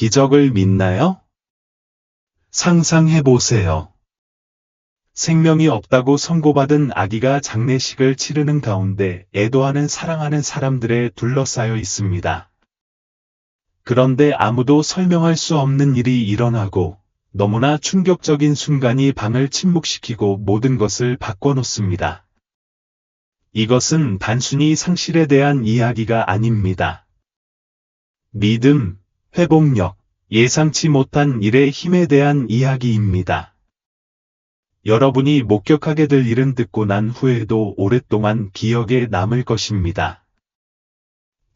기적을 믿나요? 상상해보세요. 생명이 없다고 선고받은 아기가 장례식을 치르는 가운데 애도하는 사랑하는 사람들에 둘러싸여 있습니다. 그런데 아무도 설명할 수 없는 일이 일어나고 너무나 충격적인 순간이 방을 침묵시키고 모든 것을 바꿔놓습니다. 이것은 단순히 상실에 대한 이야기가 아닙니다. 믿음, 회복력, 예상치 못한 일의 힘에 대한 이야기입니다. 여러분이 목격하게 될 일은 듣고 난 후에도 오랫동안 기억에 남을 것입니다.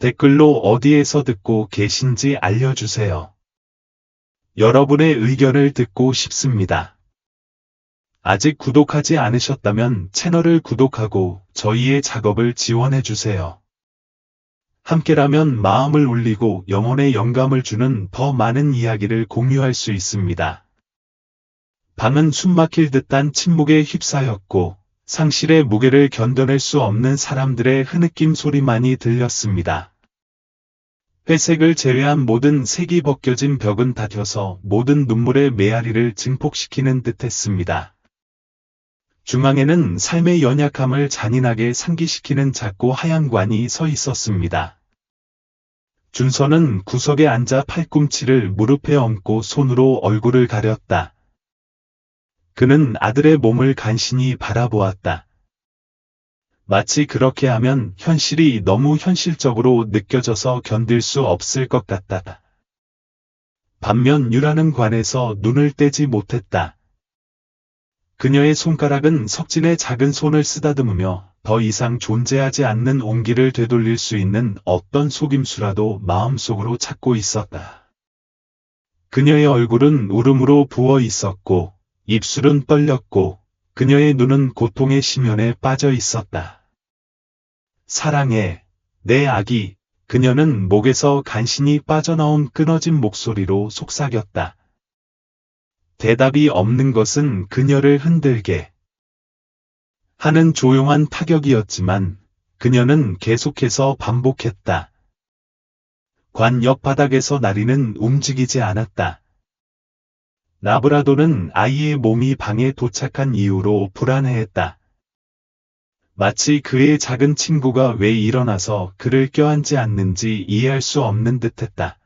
댓글로 어디에서 듣고 계신지 알려주세요. 여러분의 의견을 듣고 싶습니다. 아직 구독하지 않으셨다면 채널을 구독하고 저희의 작업을 지원해주세요. 함께라면 마음을 울리고 영혼에 영감을 주는 더 많은 이야기를 공유할 수 있습니다. 방은 숨막힐 듯한 침묵에 휩싸였고 상실의 무게를 견뎌낼 수 없는 사람들의 흐느낌 소리만이 들렸습니다. 회색을 제외한 모든 색이 벗겨진 벽은 닫혀서 모든 눈물의 메아리를 증폭시키는 듯했습니다. 중앙에는 삶의 연약함을 잔인하게 상기시키는 작고 하얀 관이 서 있었습니다. 준서는 구석에 앉아 팔꿈치를 무릎에 얹고 손으로 얼굴을 가렸다. 그는 아들의 몸을 간신히 바라보았다. 마치 그렇게 하면 현실이 너무 현실적으로 느껴져서 견딜 수 없을 것 같다. 반면 유라는 관에서 눈을 떼지 못했다. 그녀의 손가락은 석진의 작은 손을 쓰다듬으며 더 이상 존재하지 않는 온기를 되돌릴 수 있는 어떤 속임수라도 마음속으로 찾고 있었다. 그녀의 얼굴은 울음으로 부어 있었고 입술은 떨렸고 그녀의 눈은 고통의 심연에 빠져 있었다. 사랑해, 내 아기. 그녀는 목에서 간신히 빠져나온 끊어진 목소리로 속삭였다. 대답이 없는 것은 그녀를 흔들게 하는 조용한 타격이었지만 그녀는 계속해서 반복했다. 관 옆바닥에서 나리는 움직이지 않았다. 라브라도는 아이의 몸이 방에 도착한 이후로 불안해했다. 마치 그의 작은 친구가 왜 일어나서 그를 껴안지 않는지 이해할 수 없는 듯했다.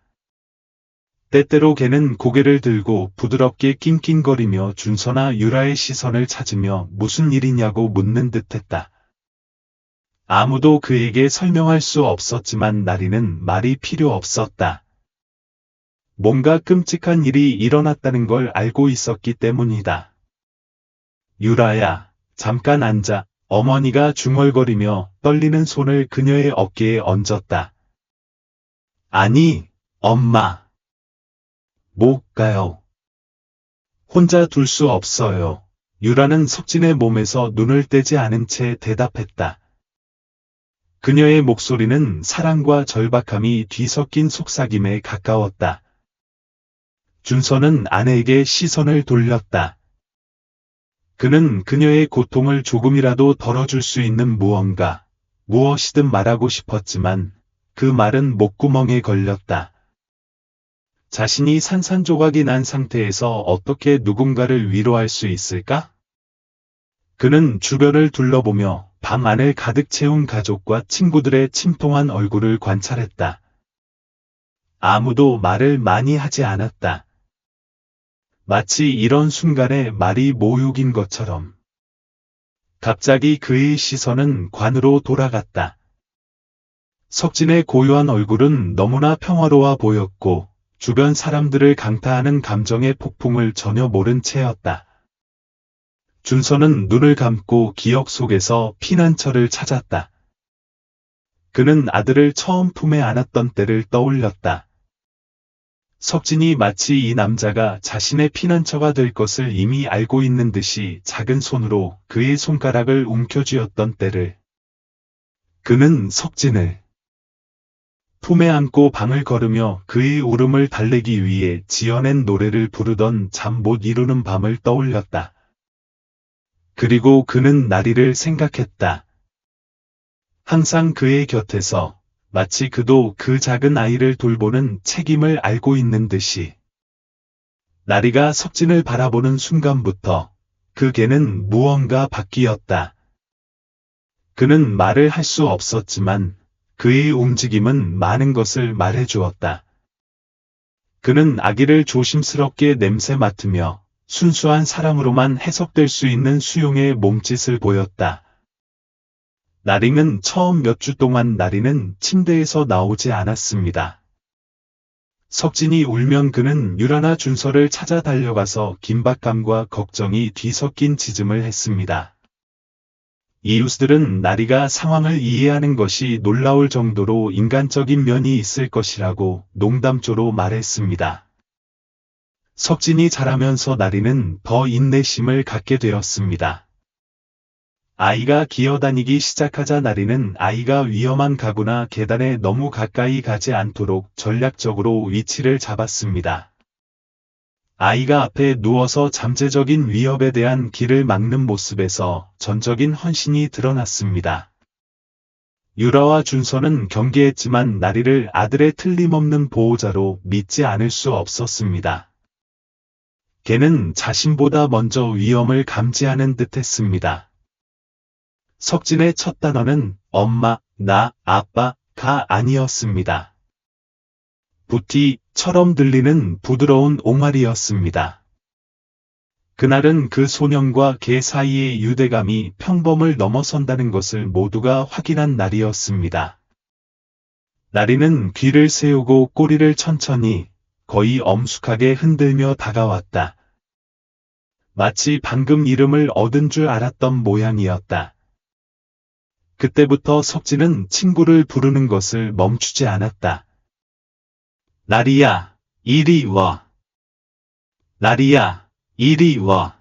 때때로 걔는 고개를 들고 부드럽게 낑낑거리며 준서나 유라의 시선을 찾으며 무슨 일이냐고 묻는 듯했다. 아무도 그에게 설명할 수 없었지만 나리는 말이 필요 없었다. 뭔가 끔찍한 일이 일어났다는 걸 알고 있었기 때문이다. 유라야, 잠깐 앉아. 어머니가 중얼거리며 떨리는 손을 그녀의 어깨에 얹었다. 아니, 엄마. 못 가요. 혼자 둘 수 없어요. 유라는 석진의 몸에서 눈을 떼지 않은 채 대답했다. 그녀의 목소리는 사랑과 절박함이 뒤섞인 속삭임에 가까웠다. 준서는 아내에게 시선을 돌렸다. 그는 그녀의 고통을 조금이라도 덜어줄 수 있는 무언가, 무엇이든 말하고 싶었지만 그 말은 목구멍에 걸렸다. 자신이 산산조각이 난 상태에서 어떻게 누군가를 위로할 수 있을까? 그는 주변을 둘러보며 방 안을 가득 채운 가족과 친구들의 침통한 얼굴을 관찰했다. 아무도 말을 많이 하지 않았다. 마치 이런 순간에 말이 모욕인 것처럼. 갑자기 그의 시선은 관으로 돌아갔다. 석진의 고요한 얼굴은 너무나 평화로워 보였고 주변 사람들을 강타하는 감정의 폭풍을 전혀 모른 채였다. 준서는 눈을 감고 기억 속에서 피난처를 찾았다. 그는 아들을 처음 품에 안았던 때를 떠올렸다. 석진이 마치 이 남자가 자신의 피난처가 될 것을 이미 알고 있는 듯이 작은 손으로 그의 손가락을 움켜쥐었던 때를. 그는 석진을 품에 안고 방을 걸으며 그의 울음을 달래기 위해 지어낸 노래를 부르던 잠 못 이루는 밤을 떠올렸다. 그리고 그는 나리를 생각했다. 항상 그의 곁에서 마치 그도 그 작은 아이를 돌보는 책임을 알고 있는 듯이. 나리가 석진을 바라보는 순간부터 그 개는 무언가 바뀌었다. 그는 말을 할 수 없었지만 그의 움직임은 많은 것을 말해주었다. 그는 아기를 조심스럽게 냄새 맡으며 순수한 사랑으로만 해석될 수 있는 수용의 몸짓을 보였다. 나리는 처음 몇 주 동안 나리는 침대에서 나오지 않았습니다. 석진이 울면 그는 유라나 준서를 찾아 달려가서 긴박감과 걱정이 뒤섞인 짖음을 했습니다. 이웃들은 나리가 상황을 이해하는 것이 놀라울 정도로 인간적인 면이 있을 것이라고 농담조로 말했습니다. 석진이 자라면서 나리는 더 인내심을 갖게 되었습니다. 아이가 기어다니기 시작하자 나리는 아이가 위험한 가구나 계단에 너무 가까이 가지 않도록 전략적으로 위치를 잡았습니다. 아이가 앞에 누워서 잠재적인 위협에 대한 길을 막는 모습에서 전적인 헌신이 드러났습니다. 유라와 준서는 경계했지만 나리를 아들의 틀림없는 보호자로 믿지 않을 수 없었습니다. 걔는 자신보다 먼저 위험을 감지하는 듯했습니다. 석진의 첫 단어는 엄마, 나, 아빠가 아니었습니다. 부티처럼 들리는 부드러운 옹알이였습니다. 그날은 그 소년과 개 사이의 유대감이 평범을 넘어선다는 것을 모두가 확인한 날이었습니다. 나리는 귀를 세우고 꼬리를 천천히, 거의 엄숙하게 흔들며 다가왔다. 마치 방금 이름을 얻은 줄 알았던 모양이었다. 그때부터 석진은 친구를 부르는 것을 멈추지 않았다. 나리야, 이리 와. 나리야, 이리 와.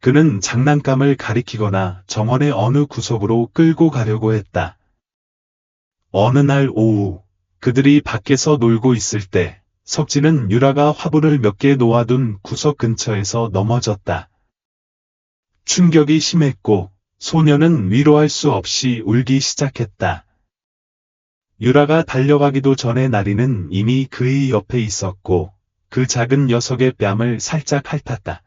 그는 장난감을 가리키거나 정원의 어느 구석으로 끌고 가려고 했다. 어느 날 오후, 그들이 밖에서 놀고 있을 때, 석진은 유라가 화분을 몇 개 놓아둔 구석 근처에서 넘어졌다. 충격이 심했고, 소녀는 위로할 수 없이 울기 시작했다. 유라가 달려가기도 전에 나리는 이미 그의 옆에 있었고 그 작은 녀석의 뺨을 살짝 핥았다.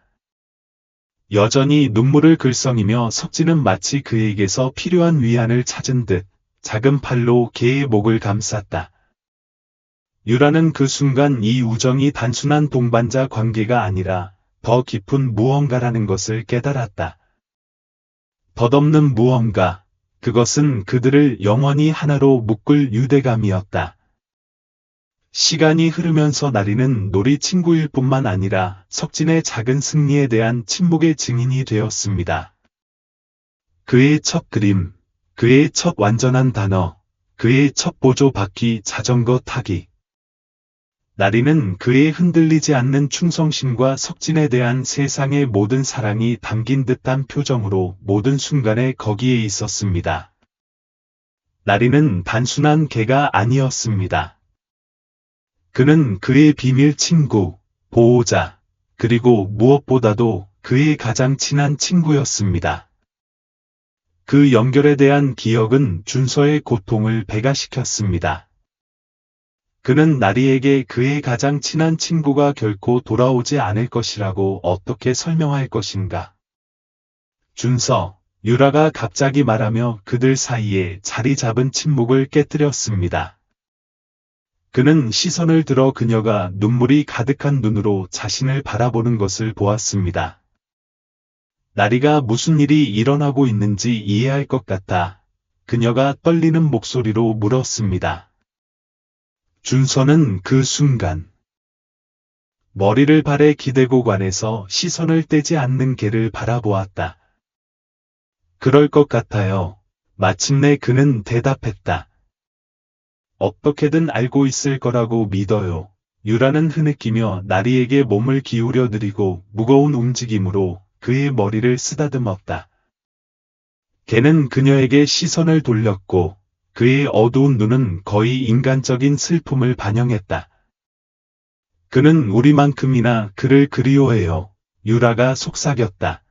여전히 눈물을 글썽이며 석진은 마치 그에게서 필요한 위안을 찾은 듯 작은 팔로 개의 목을 감쌌다. 유라는 그 순간 이 우정이 단순한 동반자 관계가 아니라 더 깊은 무언가라는 것을 깨달았다. 덧없는 무언가, 그것은 그들을 영원히 하나로 묶을 유대감이었다. 시간이 흐르면서 나리는 놀이 친구일 뿐만 아니라 석진의 작은 승리에 대한 침묵의 증인이 되었습니다. 그의 첫 그림, 그의 첫 완전한 단어, 그의 첫 보조 바퀴 자전거 타기. 나리는 그의 흔들리지 않는 충성심과 석진에 대한 세상의 모든 사랑이 담긴 듯한 표정으로 모든 순간에 거기에 있었습니다. 나리는 단순한 개가 아니었습니다. 그는 그의 비밀 친구, 보호자, 그리고 무엇보다도 그의 가장 친한 친구였습니다. 그 연결에 대한 기억은 준서의 고통을 배가시켰습니다. 그는 나리에게 그의 가장 친한 친구가 결코 돌아오지 않을 것이라고 어떻게 설명할 것인가. 준서, 유라가 갑자기 말하며 그들 사이에 자리 잡은 침묵을 깨뜨렸습니다. 그는 시선을 들어 그녀가 눈물이 가득한 눈으로 자신을 바라보는 것을 보았습니다. 나리가 무슨 일이 일어나고 있는지 이해할 것 같아 그녀가 떨리는 목소리로 물었습니다. 준서는 그 순간 머리를 발에 기대고 관에서 시선을 떼지 않는 개를 바라보았다. 그럴 것 같아요. 마침내 그는 대답했다. 어떻게든 알고 있을 거라고 믿어요. 유라는 흐느끼며 나리에게 몸을 기울여 드리고 무거운 움직임으로 그의 머리를 쓰다듬었다. 개는 그녀에게 시선을 돌렸고 그의 어두운 눈은 거의 인간적인 슬픔을 반영했다. 그는 우리만큼이나 그를 그리워해요. 유라가 속삭였다.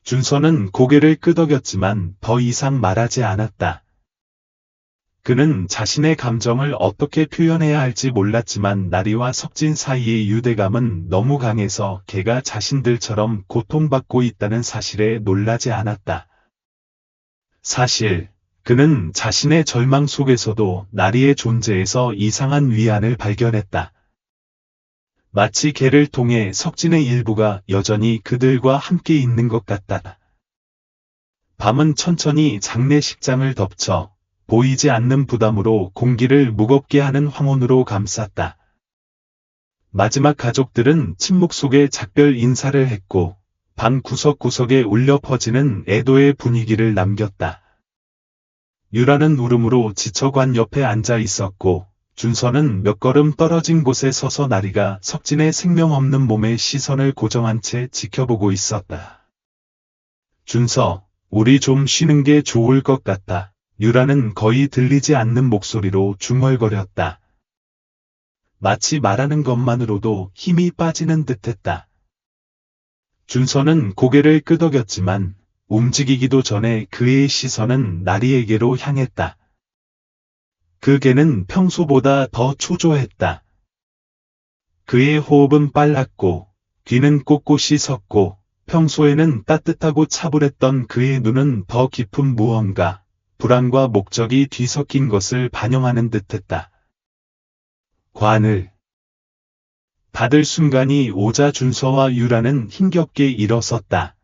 준서는 고개를 끄덕였지만 더 이상 말하지 않았다. 그는 자신의 감정을 어떻게 표현해야 할지 몰랐지만 나리와 석진 사이의 유대감은 너무 강해서 걔가 자신들처럼 고통받고 있다는 사실에 놀라지 않았다. 사실, 그는 자신의 절망 속에서도 나리의 존재에서 이상한 위안을 발견했다. 마치 걔를 통해 석진의 일부가 여전히 그들과 함께 있는 것 같다. 밤은 천천히 장례식장을 덮쳐 보이지 않는 부담으로 공기를 무겁게 하는 황혼으로 감쌌다. 마지막 가족들은 침묵 속에 작별 인사를 했고 방 구석구석에 울려 퍼지는 애도의 분위기를 남겼다. 유라는 울음으로 지쳐 관 옆에 앉아 있었고 준서는 몇 걸음 떨어진 곳에 서서 나리가 석진의 생명 없는 몸에 시선을 고정한 채 지켜보고 있었다. 준서, 우리 좀 쉬는 게 좋을 것 같다. 유라는 거의 들리지 않는 목소리로 중얼거렸다. 마치 말하는 것만으로도 힘이 빠지는 듯했다. 준서는 고개를 끄덕였지만 움직이기도 전에 그의 시선은 나리에게로 향했다. 그 개는 평소보다 더 초조했다. 그의 호흡은 빨랐고 귀는 꼿꼿이 섰고 평소에는 따뜻하고 차분했던 그의 눈은 더 깊은 무언가, 불안과 목적이 뒤섞인 것을 반영하는 듯했다. 관을 받을 순간이 오자 준서와 유라는 힘겹게 일어섰다.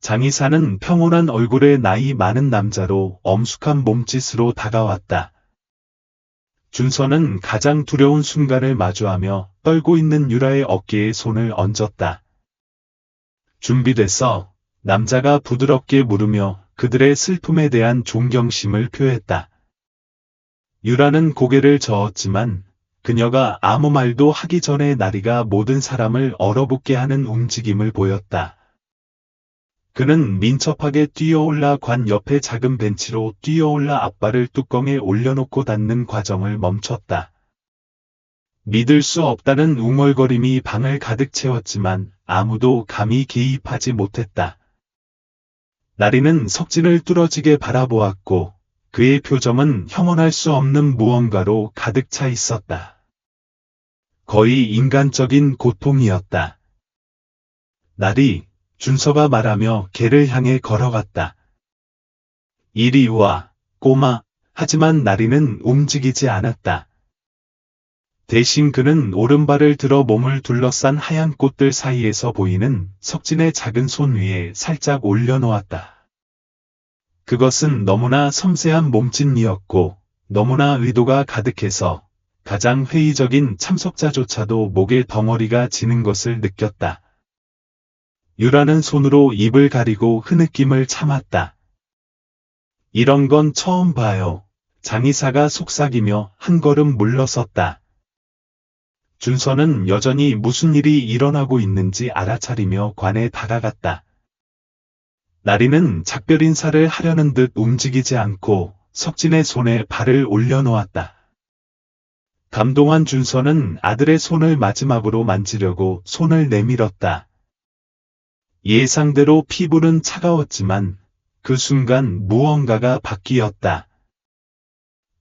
장의사는 평온한 얼굴의 나이 많은 남자로 엄숙한 몸짓으로 다가왔다. 준서는 가장 두려운 순간을 마주하며 떨고 있는 유라의 어깨에 손을 얹었다. 준비됐어? 남자가 부드럽게 물으며 그들의 슬픔에 대한 존경심을 표했다. 유라는 고개를 저었지만 그녀가 아무 말도 하기 전에 나리가 모든 사람을 얼어붙게 하는 움직임을 보였다. 그는 민첩하게 뛰어올라 관 옆의 작은 벤치로 뛰어올라 앞발을 뚜껑에 올려놓고 닫는 과정을 멈췄다. 믿을 수 없다는 웅얼거림이 방을 가득 채웠지만 아무도 감히 개입하지 못했다. 나리는 석진을 뚫어지게 바라보았고 그의 표정은 형언할 수 없는 무언가로 가득 차 있었다. 거의 인간적인 고통이었다. 나리, 준서가 말하며 걔를 향해 걸어갔다. 이리 와, 꼬마. 하지만 나리는 움직이지 않았다. 대신 그는 오른발을 들어 몸을 둘러싼 하얀 꽃들 사이에서 보이는 석진의 작은 손 위에 살짝 올려놓았다. 그것은 너무나 섬세한 몸짓이었고 너무나 의도가 가득해서 가장 회의적인 참석자조차도 목에 덩어리가 지는 것을 느꼈다. 유라는 손으로 입을 가리고 흐느낌을 참았다. 이런 건 처음 봐요. 장의사가 속삭이며 한 걸음 물러섰다. 준서는 여전히 무슨 일이 일어나고 있는지 알아차리며 관에 다가갔다. 나리는 작별 인사를 하려는 듯 움직이지 않고 석진의 손에 발을 올려놓았다. 감동한 준서는 아들의 손을 마지막으로 만지려고 손을 내밀었다. 예상대로 피부는 차가웠지만 그 순간 무언가가 바뀌었다.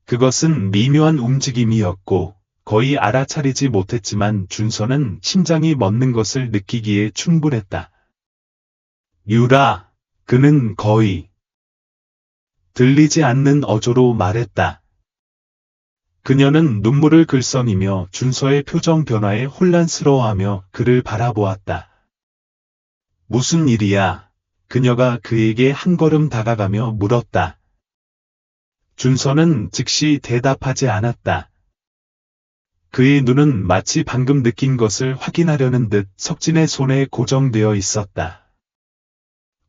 그것은 미묘한 움직임이었고 거의 알아차리지 못했지만 준서는 심장이 멎는 것을 느끼기에 충분했다. 유라, 그는 거의 들리지 않는 어조로 말했다. 그녀는 눈물을 글썽이며 준서의 표정 변화에 혼란스러워하며 그를 바라보았다. 무슨 일이야? 그녀가 그에게 한 걸음 다가가며 물었다. 준서는 즉시 대답하지 않았다. 그의 눈은 마치 방금 느낀 것을 확인하려는 듯 석진의 손에 고정되어 있었다.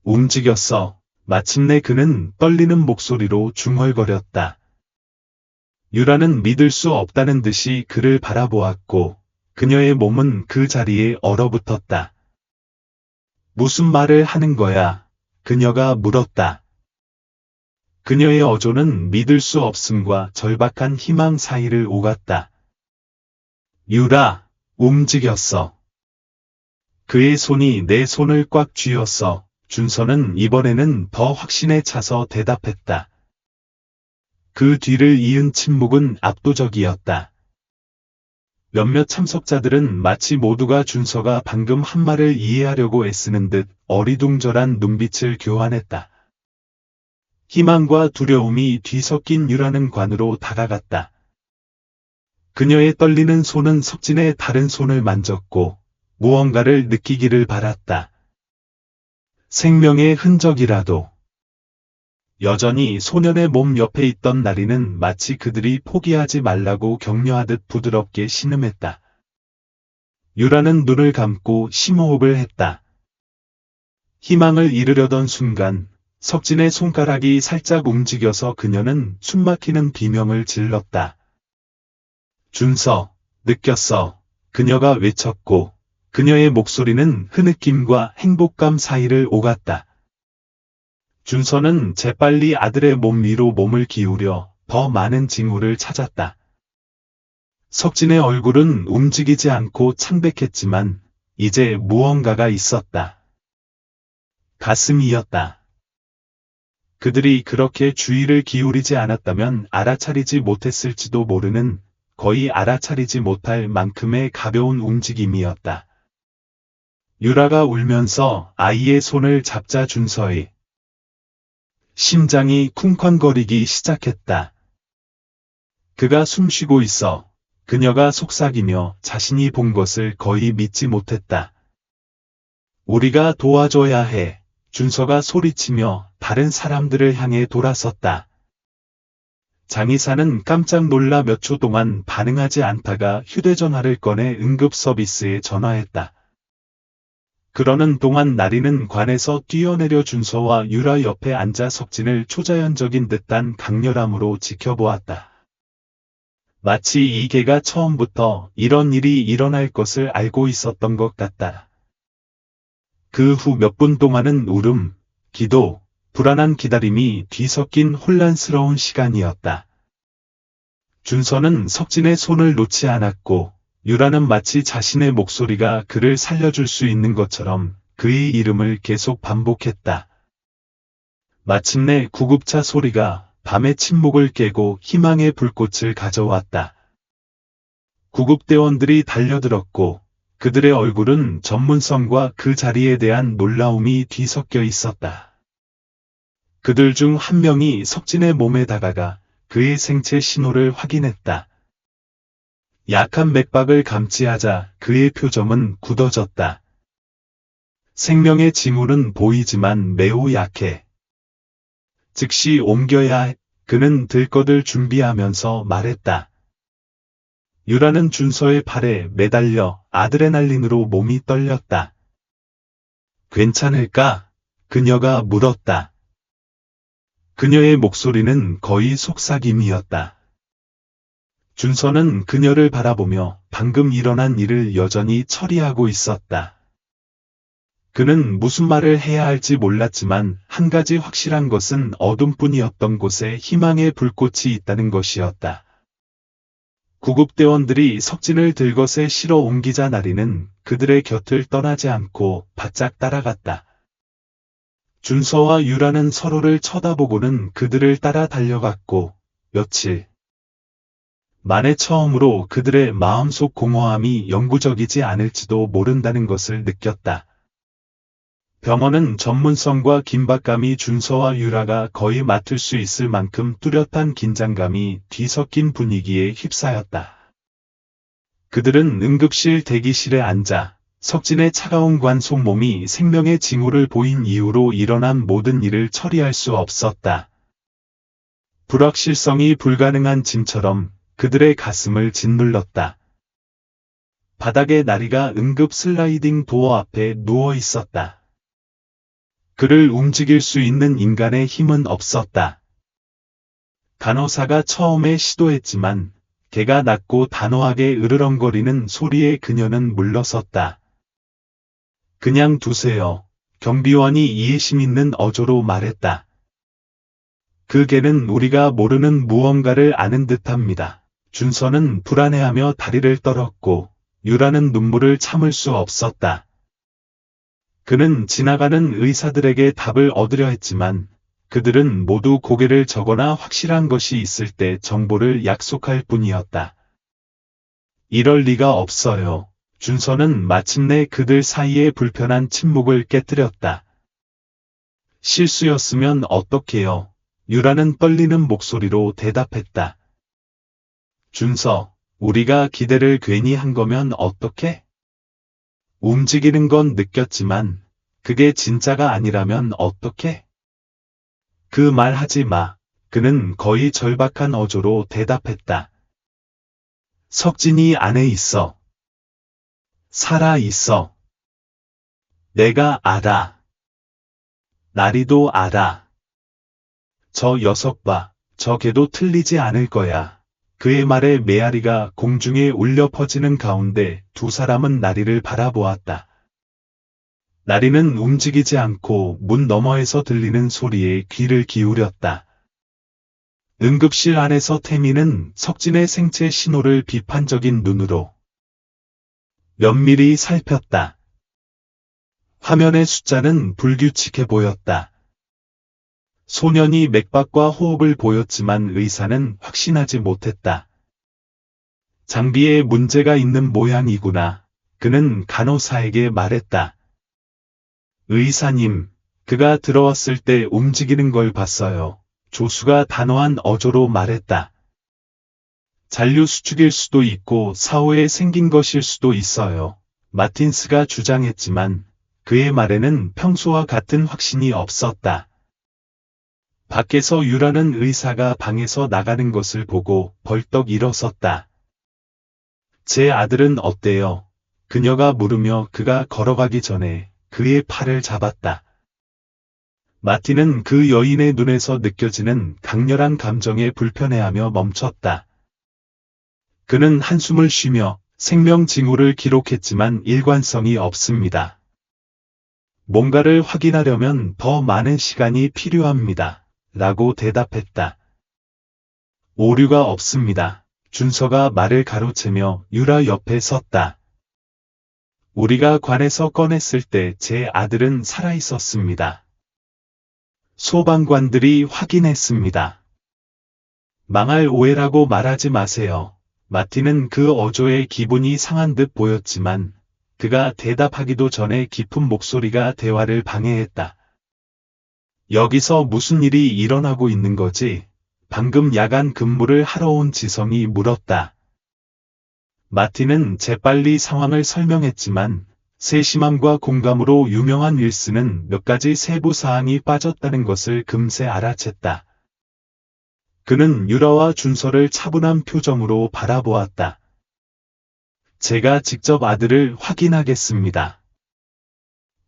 움직였어. 마침내 그는 떨리는 목소리로 중얼거렸다. 유라는 믿을 수 없다는 듯이 그를 바라보았고 그녀의 몸은 그 자리에 얼어붙었다. 무슨 말을 하는 거야? 그녀가 물었다. 그녀의 어조는 믿을 수 없음과 절박한 희망 사이를 오갔다. 유라, 움직였어. 그의 손이 내 손을 꽉 쥐었어. 준서는 이번에는 더 확신에 차서 대답했다. 그 뒤를 이은 침묵은 압도적이었다. 몇몇 참석자들은 마치 모두가 준서가 방금 한 말을 이해하려고 애쓰는 듯 어리둥절한 눈빛을 교환했다. 희망과 두려움이 뒤섞인 유라는 관으로 다가갔다. 그녀의 떨리는 손은 석진의 다른 손을 만졌고 무언가를 느끼기를 바랐다. 생명의 흔적이라도. 여전히 소년의 몸 옆에 있던 나리는 마치 그들이 포기하지 말라고 격려하듯 부드럽게 신음했다. 유라는 눈을 감고 심호흡을 했다. 희망을 잃으려던 순간 석진의 손가락이 살짝 움직여서 그녀는 숨막히는 비명을 질렀다. 준서, 느꼈어. 그녀가 외쳤고 그녀의 목소리는 흐느낌과 행복감 사이를 오갔다. 준서는 재빨리 아들의 몸 위로 몸을 기울여 더 많은 징후를 찾았다. 석진의 얼굴은 움직이지 않고 창백했지만 이제 무언가가 있었다. 가슴이었다. 그들이 그렇게 주의를 기울이지 않았다면 알아차리지 못했을지도 모르는, 거의 알아차리지 못할 만큼의 가벼운 움직임이었다. 유라가 울면서 아이의 손을 잡자 준서의 심장이 쿵쾅거리기 시작했다. 그가 숨쉬고 있어. 그녀가 속삭이며 자신이 본 것을 거의 믿지 못했다. 우리가 도와줘야 해. 준서가 소리치며 다른 사람들을 향해 돌아섰다. 장의사는 깜짝 놀라 몇 초 동안 반응하지 않다가 휴대전화를 꺼내 응급서비스에 전화했다. 그러는 동안 나리는 관에서 뛰어내려 준서와 유라 옆에 앉아 석진을 초자연적인 듯한 강렬함으로 지켜보았다. 마치 이 개가 처음부터 이런 일이 일어날 것을 알고 있었던 것 같다. 그 후 몇 분 동안은 울음, 기도, 불안한 기다림이 뒤섞인 혼란스러운 시간이었다. 준서는 석진의 손을 놓지 않았고 유라는 마치 자신의 목소리가 그를 살려줄 수 있는 것처럼 그의 이름을 계속 반복했다. 마침내 구급차 소리가 밤의 침묵을 깨고 희망의 불꽃을 가져왔다. 구급대원들이 달려들었고 그들의 얼굴은 전문성과 그 자리에 대한 놀라움이 뒤섞여 있었다. 그들 중 한 명이 석진의 몸에 다가가 그의 생체 신호를 확인했다. 약한 맥박을 감지하자 그의 표정은 굳어졌다. 생명의 징후는 보이지만 매우 약해. 즉시 옮겨야 해. 그는 들꺼들 준비하면서 말했다. 유라는 준서의 팔에 매달려 아드레날린으로 몸이 떨렸다. 괜찮을까? 그녀가 물었다. 그녀의 목소리는 거의 속삭임이었다. 준서는 그녀를 바라보며 방금 일어난 일을 여전히 처리하고 있었다. 그는 무슨 말을 해야 할지 몰랐지만 한 가지 확실한 것은 어둠뿐이었던 곳에 희망의 불꽃이 있다는 것이었다. 구급대원들이 석진을 들것에 실어 옮기자 나리는 그들의 곁을 떠나지 않고 바짝 따라갔다. 준서와 유라는 서로를 쳐다보고는 그들을 따라 달려갔고 며칠 만에 처음으로 그들의 마음속 공허함이 영구적이지 않을지도 모른다는 것을 느꼈다. 병원은 전문성과 긴박감이 준서와 유라가 거의 맡을 수 있을 만큼 뚜렷한 긴장감이 뒤섞인 분위기에 휩싸였다. 그들은 응급실 대기실에 앉아 석진의 차가운 관 속몸이 생명의 징후를 보인 이후로 일어난 모든 일을 처리할 수 없었다. 불확실성이 불가능한 짐처럼 그들의 가슴을 짓눌렀다. 바닥에 나리가 응급 슬라이딩 도어 앞에 누워 있었다. 그를 움직일 수 있는 인간의 힘은 없었다. 간호사가 처음에 시도했지만 개가 낮고 단호하게 으르렁거리는 소리에 그녀는 물러섰다. 그냥 두세요. 경비원이 이해심 있는 어조로 말했다. 그 개는 우리가 모르는 무언가를 아는 듯합니다. 준서는 불안해하며 다리를 떨었고 유라는 눈물을 참을 수 없었다. 그는 지나가는 의사들에게 답을 얻으려 했지만 그들은 모두 고개를 저거나 확실한 것이 있을 때 정보를 약속할 뿐이었다. 이럴 리가 없어요. 준서는 마침내 그들 사이의 불편한 침묵을 깨뜨렸다. 실수였으면 어떡해요? 유라는 떨리는 목소리로 대답했다. 준서, 우리가 기대를 괜히 한 거면 어떡해? 움직이는 건 느꼈지만 그게 진짜가 아니라면 어떡해? 그 말 하지 마. 그는 거의 절박한 어조로 대답했다. 석진이 안에 있어. 살아 있어. 내가 알아. 나리도 알아. 저 녀석 봐. 저 개도 틀리지 않을 거야. 그의 말에 메아리가 공중에 울려 퍼지는 가운데 두 사람은 나리를 바라보았다. 나리는 움직이지 않고 문 너머에서 들리는 소리에 귀를 기울였다. 응급실 안에서 태미는 석진의 생체 신호를 비판적인 눈으로 면밀히 살폈다. 화면의 숫자는 불규칙해 보였다. 소년이 맥박과 호흡을 보였지만 의사는 확신하지 못했다. 장비에 문제가 있는 모양이구나. 그는 간호사에게 말했다. 의사님, 그가 들어왔을 때 움직이는 걸 봤어요. 조수가 단호한 어조로 말했다. 잔류 수축일 수도 있고 사후에 생긴 것일 수도 있어요. 마틴스가 주장했지만 그의 말에는 평소와 같은 확신이 없었다. 밖에서 유라는 의사가 방에서 나가는 것을 보고 벌떡 일어섰다. 제 아들은 어때요? 그녀가 물으며 그가 걸어가기 전에 그의 팔을 잡았다. 마틴은 그 여인의 눈에서 느껴지는 강렬한 감정에 불편해하며 멈췄다. 그는 한숨을 쉬며 생명 징후를 기록했지만 일관성이 없습니다. 뭔가를 확인하려면 더 많은 시간이 필요합니다. 라고 대답했다. 오류가 없습니다. 준서가 말을 가로채며 유라 옆에 섰다. 우리가 관에서 꺼냈을 때 제 아들은 살아있었습니다. 소방관들이 확인했습니다. 망할 오해라고 말하지 마세요. 마틴은 그 어조에 기분이 상한 듯 보였지만 그가 대답하기도 전에 깊은 목소리가 대화를 방해했다. 여기서 무슨 일이 일어나고 있는 거지? 방금 야간 근무를 하러 온 지성이 물었다. 마틴은 재빨리 상황을 설명했지만 세심함과 공감으로 유명한 윌슨은 몇 가지 세부 사항이 빠졌다는 것을 금세 알아챘다. 그는 유라와 준서를 차분한 표정으로 바라보았다. 제가 직접 아들을 확인하겠습니다.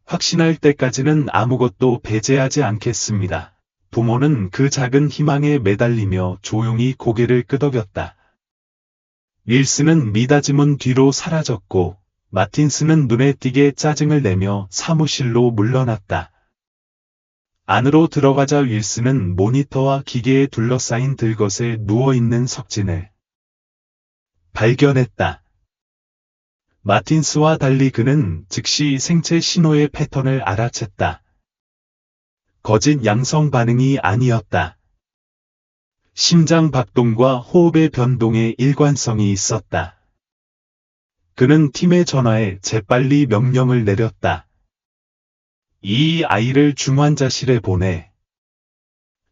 확신할 때까지는 아무것도 배제하지 않겠습니다. 부모는 그 작은 희망에 매달리며 조용히 고개를 끄덕였다. 윌슨은 미다짐은 뒤로 사라졌고 마틴스는 눈에 띄게 짜증을 내며 사무실로 물러났다. 안으로 들어가자 윌슨은 모니터와 기계에 둘러싸인 들것에 누워있는 석진을 발견했다. 마틴스와 달리 그는 즉시 생체 신호의 패턴을 알아챘다. 거짓 양성 반응이 아니었다. 심장 박동과 호흡의 변동에 일관성이 있었다. 그는 팀의 전화에 재빨리 명령을 내렸다. 이 아이를 중환자실에 보내.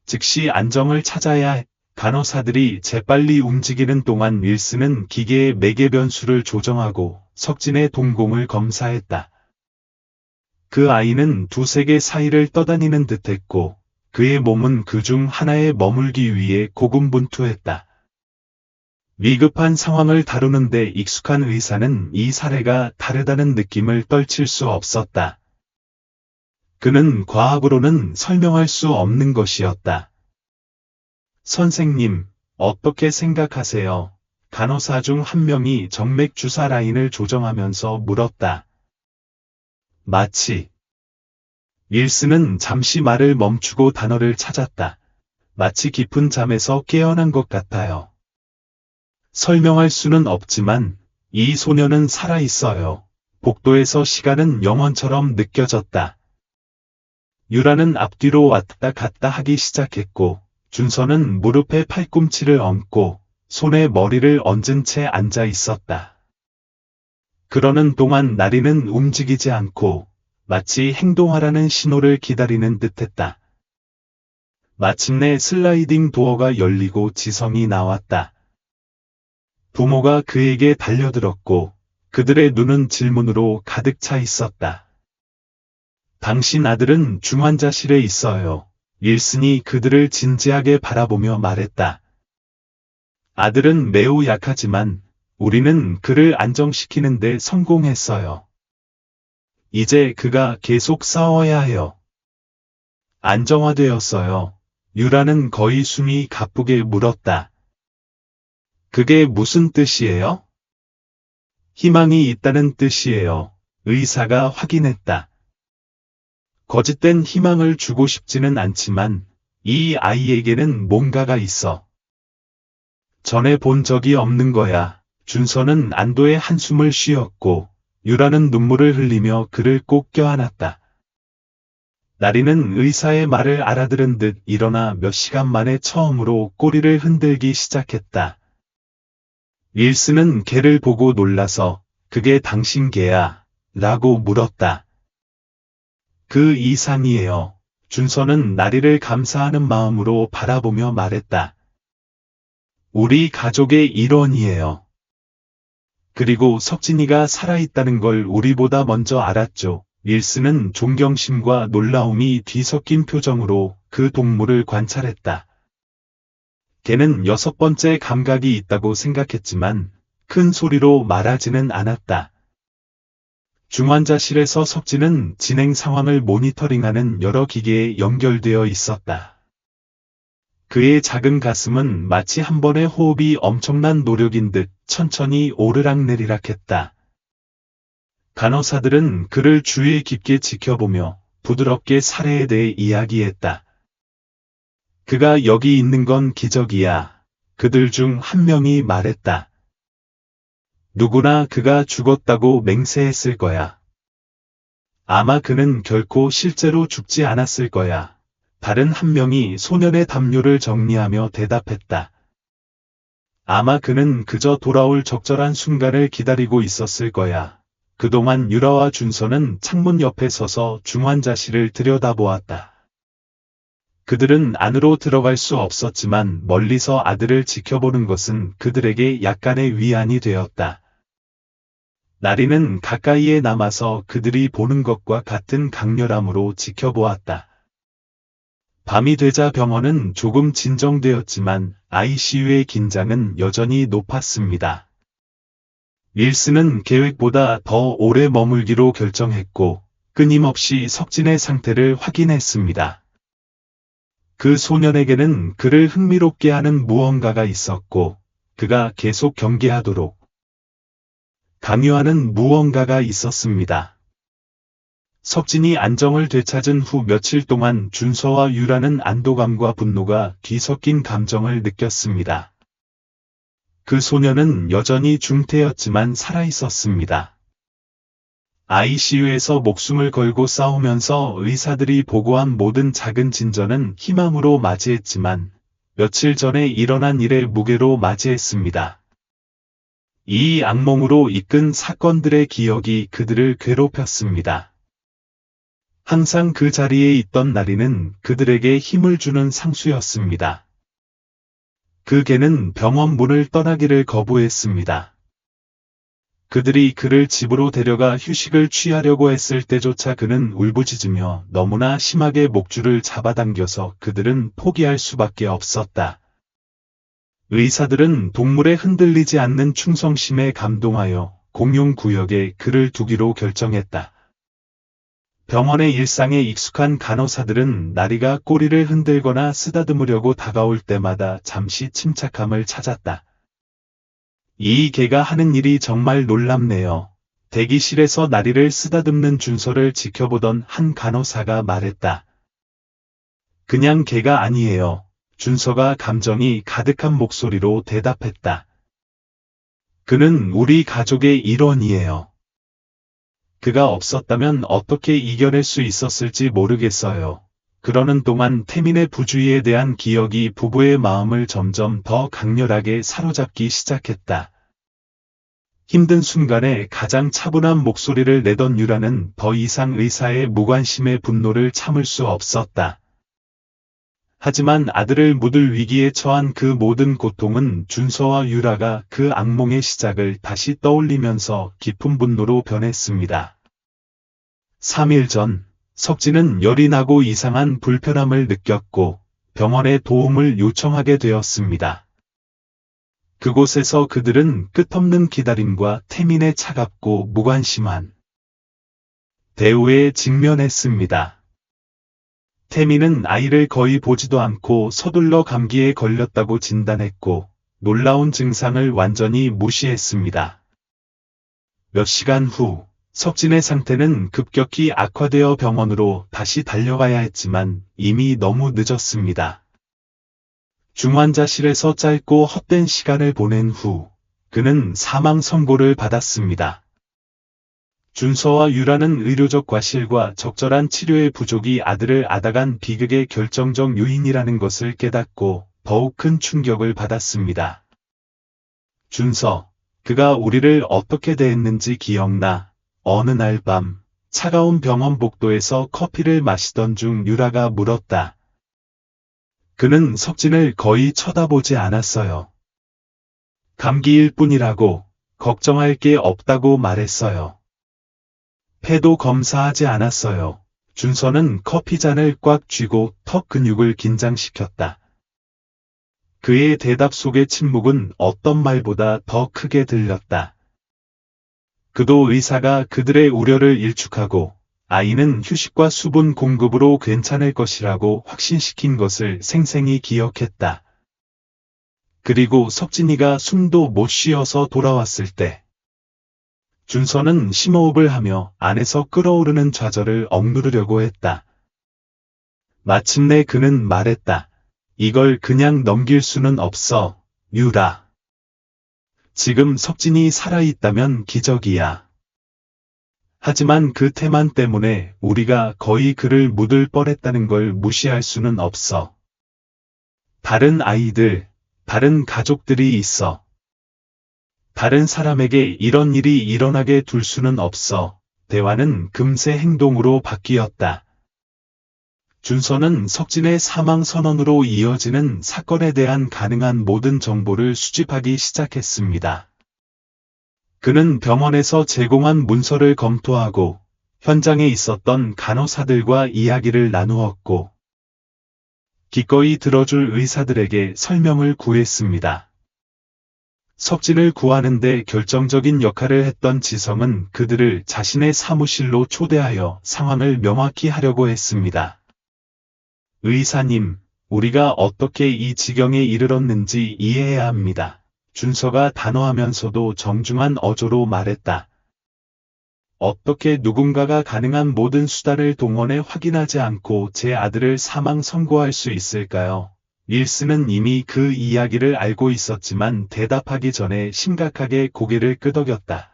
즉시 안정을 찾아야 해. 간호사들이 재빨리 움직이는 동안 윌슨은 기계의 매개 변수를 조정하고 석진의 동공을 검사했다. 그 아이는 두세 개 사이를 떠다니는 듯했고 그의 몸은 그중 하나에 머물기 위해 고군분투했다. 위급한 상황을 다루는데 익숙한 의사는 이 사례가 다르다는 느낌을 떨칠 수 없었다. 그는 과학으로는 설명할 수 없는 것이었다. 선생님, 어떻게 생각하세요? 간호사 중 한 명이 정맥 주사 라인을 조정하면서 물었다. 마치. 윌슨은 잠시 말을 멈추고 단어를 찾았다. 마치 깊은 잠에서 깨어난 것 같아요. 설명할 수는 없지만 이 소녀는 살아있어요. 복도에서 시간은 영원처럼 느껴졌다. 유라는 앞뒤로 왔다 갔다 하기 시작했고, 준서는 무릎에 팔꿈치를 얹고 손에 머리를 얹은 채 앉아 있었다. 그러는 동안 나리는 움직이지 않고 마치 행동하라는 신호를 기다리는 듯했다. 마침내 슬라이딩 도어가 열리고 지성이 나왔다. 부모가 그에게 달려들었고 그들의 눈은 질문으로 가득 차 있었다. 당신 아들은 중환자실에 있어요. 윌슨이 그들을 진지하게 바라보며 말했다. 아들은 매우 약하지만 우리는 그를 안정시키는 데 성공했어요. 이제 그가 계속 싸워야 해요. 안정화되었어요. 유라는 거의 숨이 가쁘게 물었다. 그게 무슨 뜻이에요? 희망이 있다는 뜻이에요. 의사가 확인했다. 거짓된 희망을 주고 싶지는 않지만 이 아이에게는 뭔가가 있어. 전에 본 적이 없는 거야. 준서는 안도의 한숨을 쉬었고 유라는 눈물을 흘리며 그를 꼭 껴안았다. 나리는 의사의 말을 알아들은 듯 일어나 몇 시간 만에 처음으로 꼬리를 흔들기 시작했다. 윌슨은 개를 보고 놀라서 그게 당신 개야? 라고 물었다. 그 이상이에요. 준서는 나리를 감사하는 마음으로 바라보며 말했다. 우리 가족의 일원이에요. 그리고 석진이가 살아있다는 걸 우리보다 먼저 알았죠. 윌슨은 존경심과 놀라움이 뒤섞인 표정으로 그 동물을 관찰했다. 걔는 6번째 감각이 있다고 생각했지만 큰 소리로 말하지는 않았다. 중환자실에서 석진은 진행 상황을 모니터링하는 여러 기계에 연결되어 있었다. 그의 작은 가슴은 마치 한 번의 호흡이 엄청난 노력인 듯 천천히 오르락내리락 했다. 간호사들은 그를 주의 깊게 지켜보며 부드럽게 사례에 대해 이야기했다. 그가 여기 있는 건 기적이야. 그들 중 한 명이 말했다. 누구나 그가 죽었다고 맹세했을 거야. 아마 그는 결코 실제로 죽지 않았을 거야. 다른 한 명이 소년의 담요를 정리하며 대답했다. 아마 그는 그저 돌아올 적절한 순간을 기다리고 있었을 거야. 그동안 유라와 준서는 창문 옆에 서서 중환자실을 들여다보았다. 그들은 안으로 들어갈 수 없었지만 멀리서 아들을 지켜보는 것은 그들에게 약간의 위안이 되었다. 나리는 가까이에 남아서 그들이 보는 것과 같은 강렬함으로 지켜보았다. 밤이 되자 병원은 조금 진정되었지만 ICU의 긴장은 여전히 높았습니다. 윌슨은 계획보다 더 오래 머물기로 결정했고 끊임없이 석진의 상태를 확인했습니다. 그 소년에게는 그를 흥미롭게 하는 무언가가 있었고 그가 계속 경계하도록 강요하는 무언가가 있었습니다. 석진이 안정을 되찾은 후 며칠 동안 준서와 유라는 안도감과 분노가 뒤섞인 감정을 느꼈습니다. 그 소년은 여전히 중태였지만 살아있었습니다. ICU에서 목숨을 걸고 싸우면서 의사들이 보고한 모든 작은 진전은 희망으로 맞이했지만 며칠 전에 일어난 일의 무게로 맞이했습니다. 이 악몽으로 이끈 사건들의 기억이 그들을 괴롭혔습니다. 항상 그 자리에 있던 나리는 그들에게 힘을 주는 상수였습니다. 그 개는 병원 문을 떠나기를 거부했습니다. 그들이 그를 집으로 데려가 휴식을 취하려고 했을 때조차 그는 울부짖으며 너무나 심하게 목줄을 잡아당겨서 그들은 포기할 수밖에 없었다. 의사들은 동물의 흔들리지 않는 충성심에 감동하여 공용 구역에 그를 두기로 결정했다. 병원의 일상에 익숙한 간호사들은 나리가 꼬리를 흔들거나 쓰다듬으려고 다가올 때마다 잠시 침착함을 찾았다. 이 개가 하는 일이 정말 놀랍네요. 대기실에서 나리를 쓰다듬는 준서를 지켜보던 한 간호사가 말했다. 그냥 개가 아니에요. 준서가 감정이 가득한 목소리로 대답했다. 그는 우리 가족의 일원이에요. 그가 없었다면 어떻게 이겨낼 수 있었을지 모르겠어요. 그러는 동안 태민의 부주의에 대한 기억이 부부의 마음을 점점 더 강렬하게 사로잡기 시작했다. 힘든 순간에 가장 차분한 목소리를 내던 유라는 더 이상 의사의 무관심의 분노를 참을 수 없었다. 하지만 아들을 묻을 위기에 처한 그 모든 고통은 준서와 유라가 그 악몽의 시작을 다시 떠올리면서 깊은 분노로 변했습니다. 3일 전, 석진은 열이 나고 이상한 불편함을 느꼈고 병원에 도움을 요청하게 되었습니다. 그곳에서 그들은 끝없는 기다림과 태민의 차갑고 무관심한 대우에 직면했습니다. 태민은 아이를 거의 보지도 않고 서둘러 감기에 걸렸다고 진단했고 놀라운 증상을 완전히 무시했습니다. 몇 시간 후 석진의 상태는 급격히 악화되어 병원으로 다시 달려가야 했지만 이미 너무 늦었습니다. 중환자실에서 짧고 헛된 시간을 보낸 후 그는 사망 선고를 받았습니다. 준서와 유라는 의료적 과실과 적절한 치료의 부족이 아들을 앗아간 비극의 결정적 요인이라는 것을 깨닫고 더욱 큰 충격을 받았습니다. 준서, 그가 우리를 어떻게 대했는지 기억나? 어느 날 밤, 차가운 병원 복도에서 커피를 마시던 중 유라가 물었다. 그는 석진을 거의 쳐다보지 않았어요. 감기일 뿐이라고, 걱정할 게 없다고 말했어요. 폐도 검사하지 않았어요. 준서는 커피잔을 꽉 쥐고 턱 근육을 긴장시켰다. 그의 대답 속의 침묵은 어떤 말보다 더 크게 들렸다. 그도 의사가 그들의 우려를 일축하고 아이는 휴식과 수분 공급으로 괜찮을 것이라고 확신시킨 것을 생생히 기억했다. 그리고 석진이가 숨도 못 쉬어서 돌아왔을 때 준서는 심호흡을 하며 안에서 끓어오르는 좌절을 억누르려고 했다. 마침내 그는 말했다. 이걸 그냥 넘길 수는 없어, 유라. 지금 석진이 살아있다면 기적이야. 하지만 그 태만 때문에 우리가 거의 그를 묻을 뻔했다는 걸 무시할 수는 없어. 다른 아이들, 다른 가족들이 있어. 다른 사람에게 이런 일이 일어나게 둘 수는 없어. 대화는 금세 행동으로 바뀌었다. 준서는 석진의 사망 선언으로 이어지는 사건에 대한 가능한 모든 정보를 수집하기 시작했습니다. 그는 병원에서 제공한 문서를 검토하고 현장에 있었던 간호사들과 이야기를 나누었고 기꺼이 들어줄 의사들에게 설명을 구했습니다. 석진을 구하는데 결정적인 역할을 했던 지성은 그들을 자신의 사무실로 초대하여 상황을 명확히 하려고 했습니다. 의사님, 우리가 어떻게 이 지경에 이르렀는지 이해해야 합니다. 준서가 단호하면서도 정중한 어조로 말했다. 어떻게 누군가가 가능한 모든 수단을 동원해 확인하지 않고 제 아들을 사망 선고할 수 있을까요? 윌스는 이미 그 이야기를 알고 있었지만 대답하기 전에 심각하게 고개를 끄덕였다.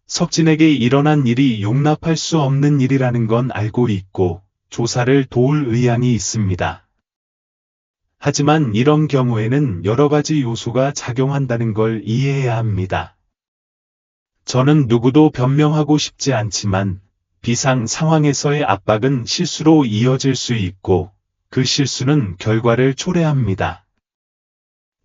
석진에게 일어난 일이 용납할 수 없는 일이라는 건 알고 있고 조사를 도울 의향이 있습니다. 하지만 이런 경우에는 여러 가지 요소가 작용한다는 걸 이해해야 합니다. 저는 누구도 변명하고 싶지 않지만 비상 상황에서의 압박은 실수로 이어질 수 있고 그 실수는 결과를 초래합니다.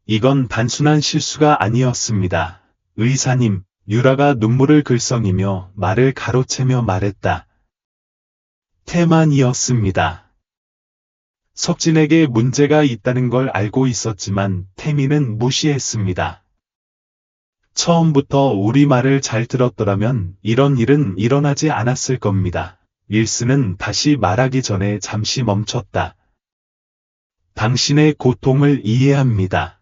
이건 단순한 실수가 아니었습니다. 의사님, 유라가 눈물을 글썽이며 말을 가로채며 말했다. 태만이었습니다. 석진에게 문제가 있다는 걸 알고 있었지만 태민은 무시했습니다. 처음부터 우리 말을 잘 들었더라면 이런 일은 일어나지 않았을 겁니다. 윌스는 다시 말하기 전에 잠시 멈췄다. 당신의 고통을 이해합니다.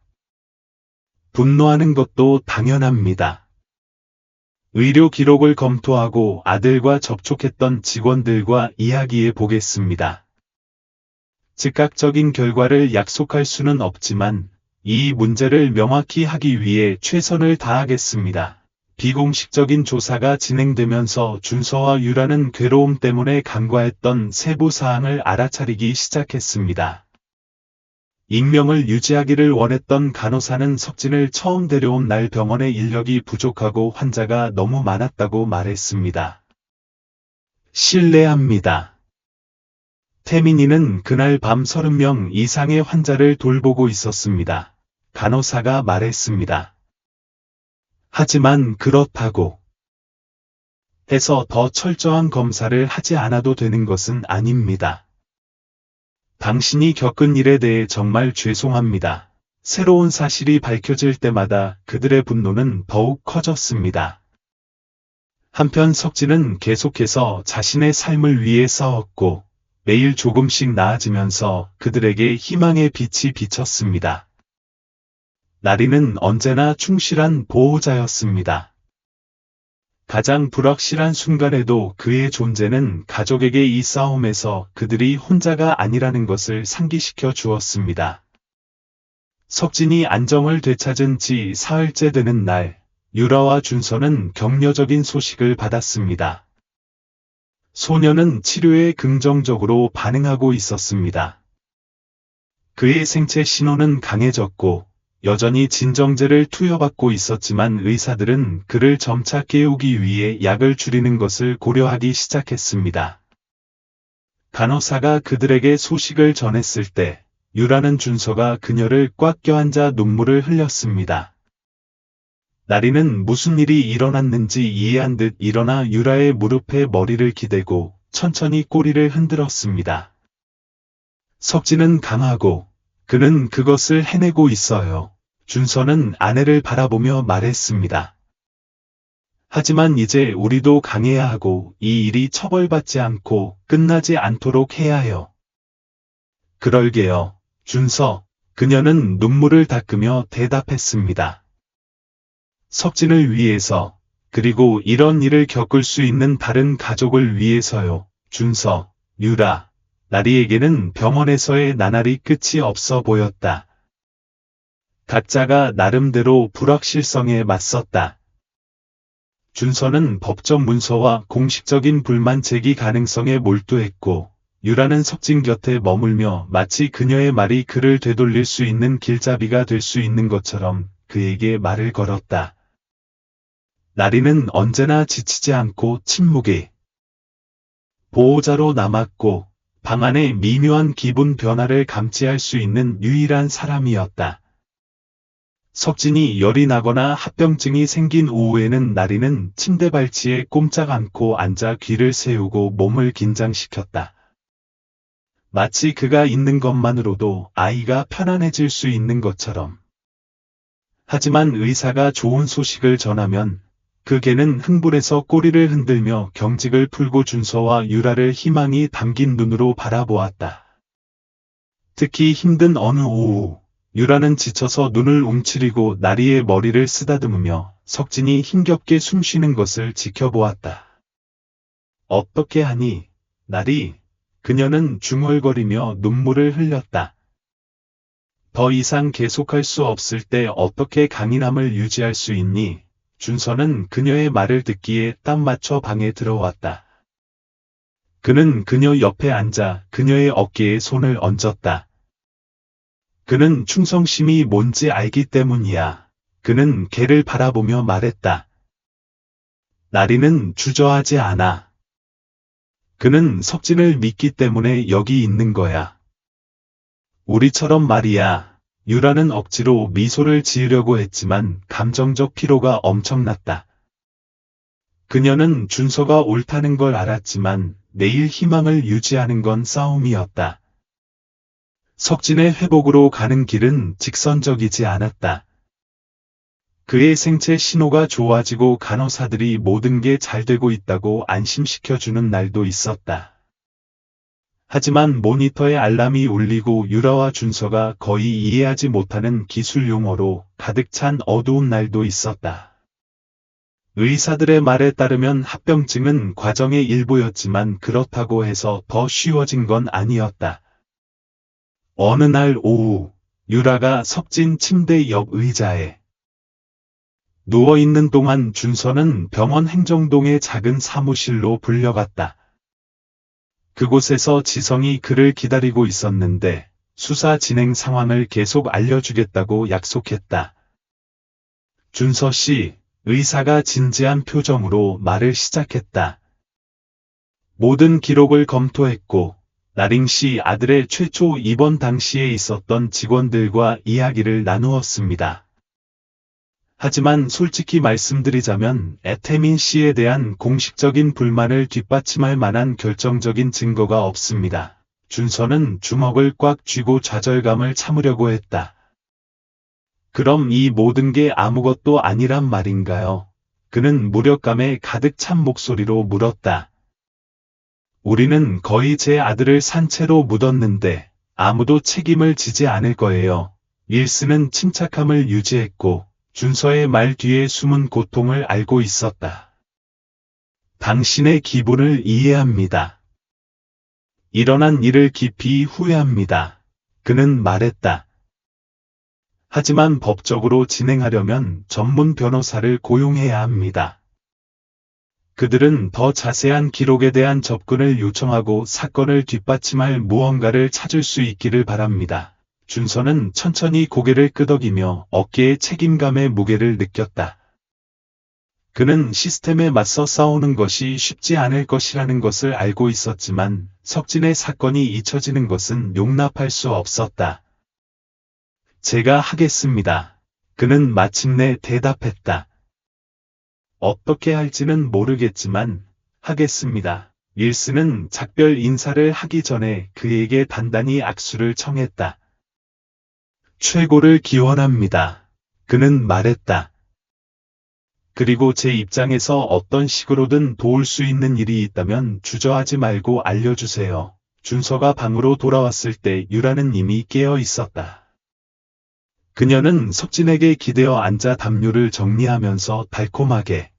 분노하는 것도 당연합니다. 의료 기록을 검토하고 아들과 접촉했던 직원들과 이야기해 보겠습니다. 즉각적인 결과를 약속할 수는 없지만 이 문제를 명확히 하기 위해 최선을 다하겠습니다. 비공식적인 조사가 진행되면서 준서와 유라는 괴로움 때문에 간과했던 세부 사항을 알아차리기 시작했습니다. 익명을 유지하기를 원했던 간호사는 석진을 처음 데려온 날 병원에 인력이 부족하고 환자가 너무 많았다고 말했습니다. 실례합니다. 태민이는 그날 밤 30명 이상의 환자를 돌보고 있었습니다. 간호사가 말했습니다. 하지만 그렇다고 해서 더 철저한 검사를 하지 않아도 되는 것은 아닙니다. 당신이 겪은 일에 대해 정말 죄송합니다. 새로운 사실이 밝혀질 때마다 그들의 분노는 더욱 커졌습니다. 한편 석진은 계속해서 자신의 삶을 위해 싸웠고 매일 조금씩 나아지면서 그들에게 희망의 빛이 비쳤습니다. 나리는 언제나 충실한 보호자였습니다. 가장 불확실한 순간에도 그의 존재는 가족에게 이 싸움에서 그들이 혼자가 아니라는 것을 상기시켜 주었습니다. 석진이 안정을 되찾은 지 사흘째 되는 날, 유라와 준서는 격려적인 소식을 받았습니다. 소녀는 치료에 긍정적으로 반응하고 있었습니다. 그의 생체 신호는 강해졌고, 여전히 진정제를 투여받고 있었지만 의사들은 그를 점차 깨우기 위해 약을 줄이는 것을 고려하기 시작했습니다. 간호사가 그들에게 소식을 전했을 때 유라는 준서가 그녀를 꽉 껴안자 눈물을 흘렸습니다. 나리는 무슨 일이 일어났는지 이해한 듯 일어나 유라의 무릎에 머리를 기대고 천천히 꼬리를 흔들었습니다. 석진은 강하고 그는 그것을 해내고 있어요. 준서는 아내를 바라보며 말했습니다. 하지만 이제 우리도 강해야 하고 이 일이 처벌받지 않고 끝나지 않도록 해야 해요. 그럴게요, 준서. 그녀는 눈물을 닦으며 대답했습니다. 석진을 위해서, 그리고 이런 일을 겪을 수 있는 다른 가족을 위해서요. 준서, 유라, 나리에게는 병원에서의 나날이 끝이 없어 보였다. 각자가 나름대로 불확실성에 맞섰다. 준서는 법적 문서와 공식적인 불만 제기 가능성에 몰두했고, 유라는 석진 곁에 머물며 마치 그녀의 말이 그를 되돌릴 수 있는 길잡이가 될 수 있는 것처럼 그에게 말을 걸었다. 나리는 언제나 지치지 않고 침묵의 보호자로 남았고, 방 안의 미묘한 기분 변화를 감지할 수 있는 유일한 사람이었다. 석진이 열이 나거나 합병증이 생긴 오후에는 나리는 침대 발치에 꼼짝 않고 앉아 귀를 세우고 몸을 긴장시켰다. 마치 그가 있는 것만으로도 아이가 편안해질 수 있는 것처럼. 하지만 의사가 좋은 소식을 전하면 그 개는 흥분해서 꼬리를 흔들며 경직을 풀고 준서와 유라를 희망이 담긴 눈으로 바라보았다. 특히 힘든 어느 오후, 유라는 지쳐서 눈을 움츠리고 나리의 머리를 쓰다듬으며 석진이 힘겹게 숨쉬는 것을 지켜보았다. 어떻게 하니, 나리? 그녀는 중얼거리며 눈물을 흘렸다. 더 이상 계속할 수 없을 때 어떻게 강인함을 유지할 수 있니? 준서는 그녀의 말을 듣기에 딱 맞춰 방에 들어왔다. 그는 그녀 옆에 앉아 그녀의 어깨에 손을 얹었다. 그는 충성심이 뭔지 알기 때문이야. 그는 개를 바라보며 말했다. 나리는 주저하지 않아. 그는 석진을 믿기 때문에 여기 있는 거야. 우리처럼 말이야. 유라는 억지로 미소를 지으려고 했지만 감정적 피로가 엄청났다. 그녀는 준서가 옳다는 걸 알았지만 매일 희망을 유지하는 건 싸움이었다. 석진의 회복으로 가는 길은 직선적이지 않았다. 그의 생체 신호가 좋아지고 간호사들이 모든 게 잘 되고 있다고 안심시켜주는 날도 있었다. 하지만 모니터에 알람이 울리고 유라와 준서가 거의 이해하지 못하는 기술 용어로 가득 찬 어두운 날도 있었다. 의사들의 말에 따르면 합병증은 과정의 일부였지만 그렇다고 해서 더 쉬워진 건 아니었다. 어느 날 오후, 유라가 석진 침대 옆 의자에 누워있는 동안 준서는 병원 행정동의 작은 사무실로 불려갔다. 그곳에서 지성이 그를 기다리고 있었는데 수사 진행 상황을 계속 알려주겠다고 약속했다. 준서 씨, 의사가 진지한 표정으로 말을 시작했다. 모든 기록을 검토했고 나링 씨 아들의 최초 입원 당시에 있었던 직원들과 이야기를 나누었습니다. 하지만 솔직히 말씀드리자면 에태민 씨에 대한 공식적인 불만을 뒷받침할 만한 결정적인 증거가 없습니다. 준서는 주먹을 꽉 쥐고 좌절감을 참으려고 했다. 그럼 이 모든 게 아무것도 아니란 말인가요? 그는 무력감에 가득 찬 목소리로 물었다. 우리는 거의 제 아들을 산채로 묻었는데 아무도 책임을 지지 않을 거예요. 윌스는 침착함을 유지했고 준서의 말 뒤에 숨은 고통을 알고 있었다. 당신의 기분을 이해합니다. 일어난 일을 깊이 후회합니다. 그는 말했다. 하지만 법적으로 진행하려면 전문 변호사를 고용해야 합니다. 그들은 더 자세한 기록에 대한 접근을 요청하고 사건을 뒷받침할 무언가를 찾을 수 있기를 바랍니다. 준서는 천천히 고개를 끄덕이며 어깨에 책임감의 무게를 느꼈다. 그는 시스템에 맞서 싸우는 것이 쉽지 않을 것이라는 것을 알고 있었지만 석진의 사건이 잊혀지는 것은 용납할 수 없었다. 제가 하겠습니다. 그는 마침내 대답했다. 어떻게 할지는 모르겠지만 하겠습니다. 윌스는 작별 인사를 하기 전에 그에게 단단히 악수를 청했다. 최고를 기원합니다. 그는 말했다. 그리고 제 입장에서 어떤 식으로든 도울 수 있는 일이 있다면 주저하지 말고 알려주세요. 준서가 방으로 돌아왔을 때 유라는 이미 깨어 있었다. 그녀는 석진에게 기대어 앉아 담요를 정리하면서 달콤하게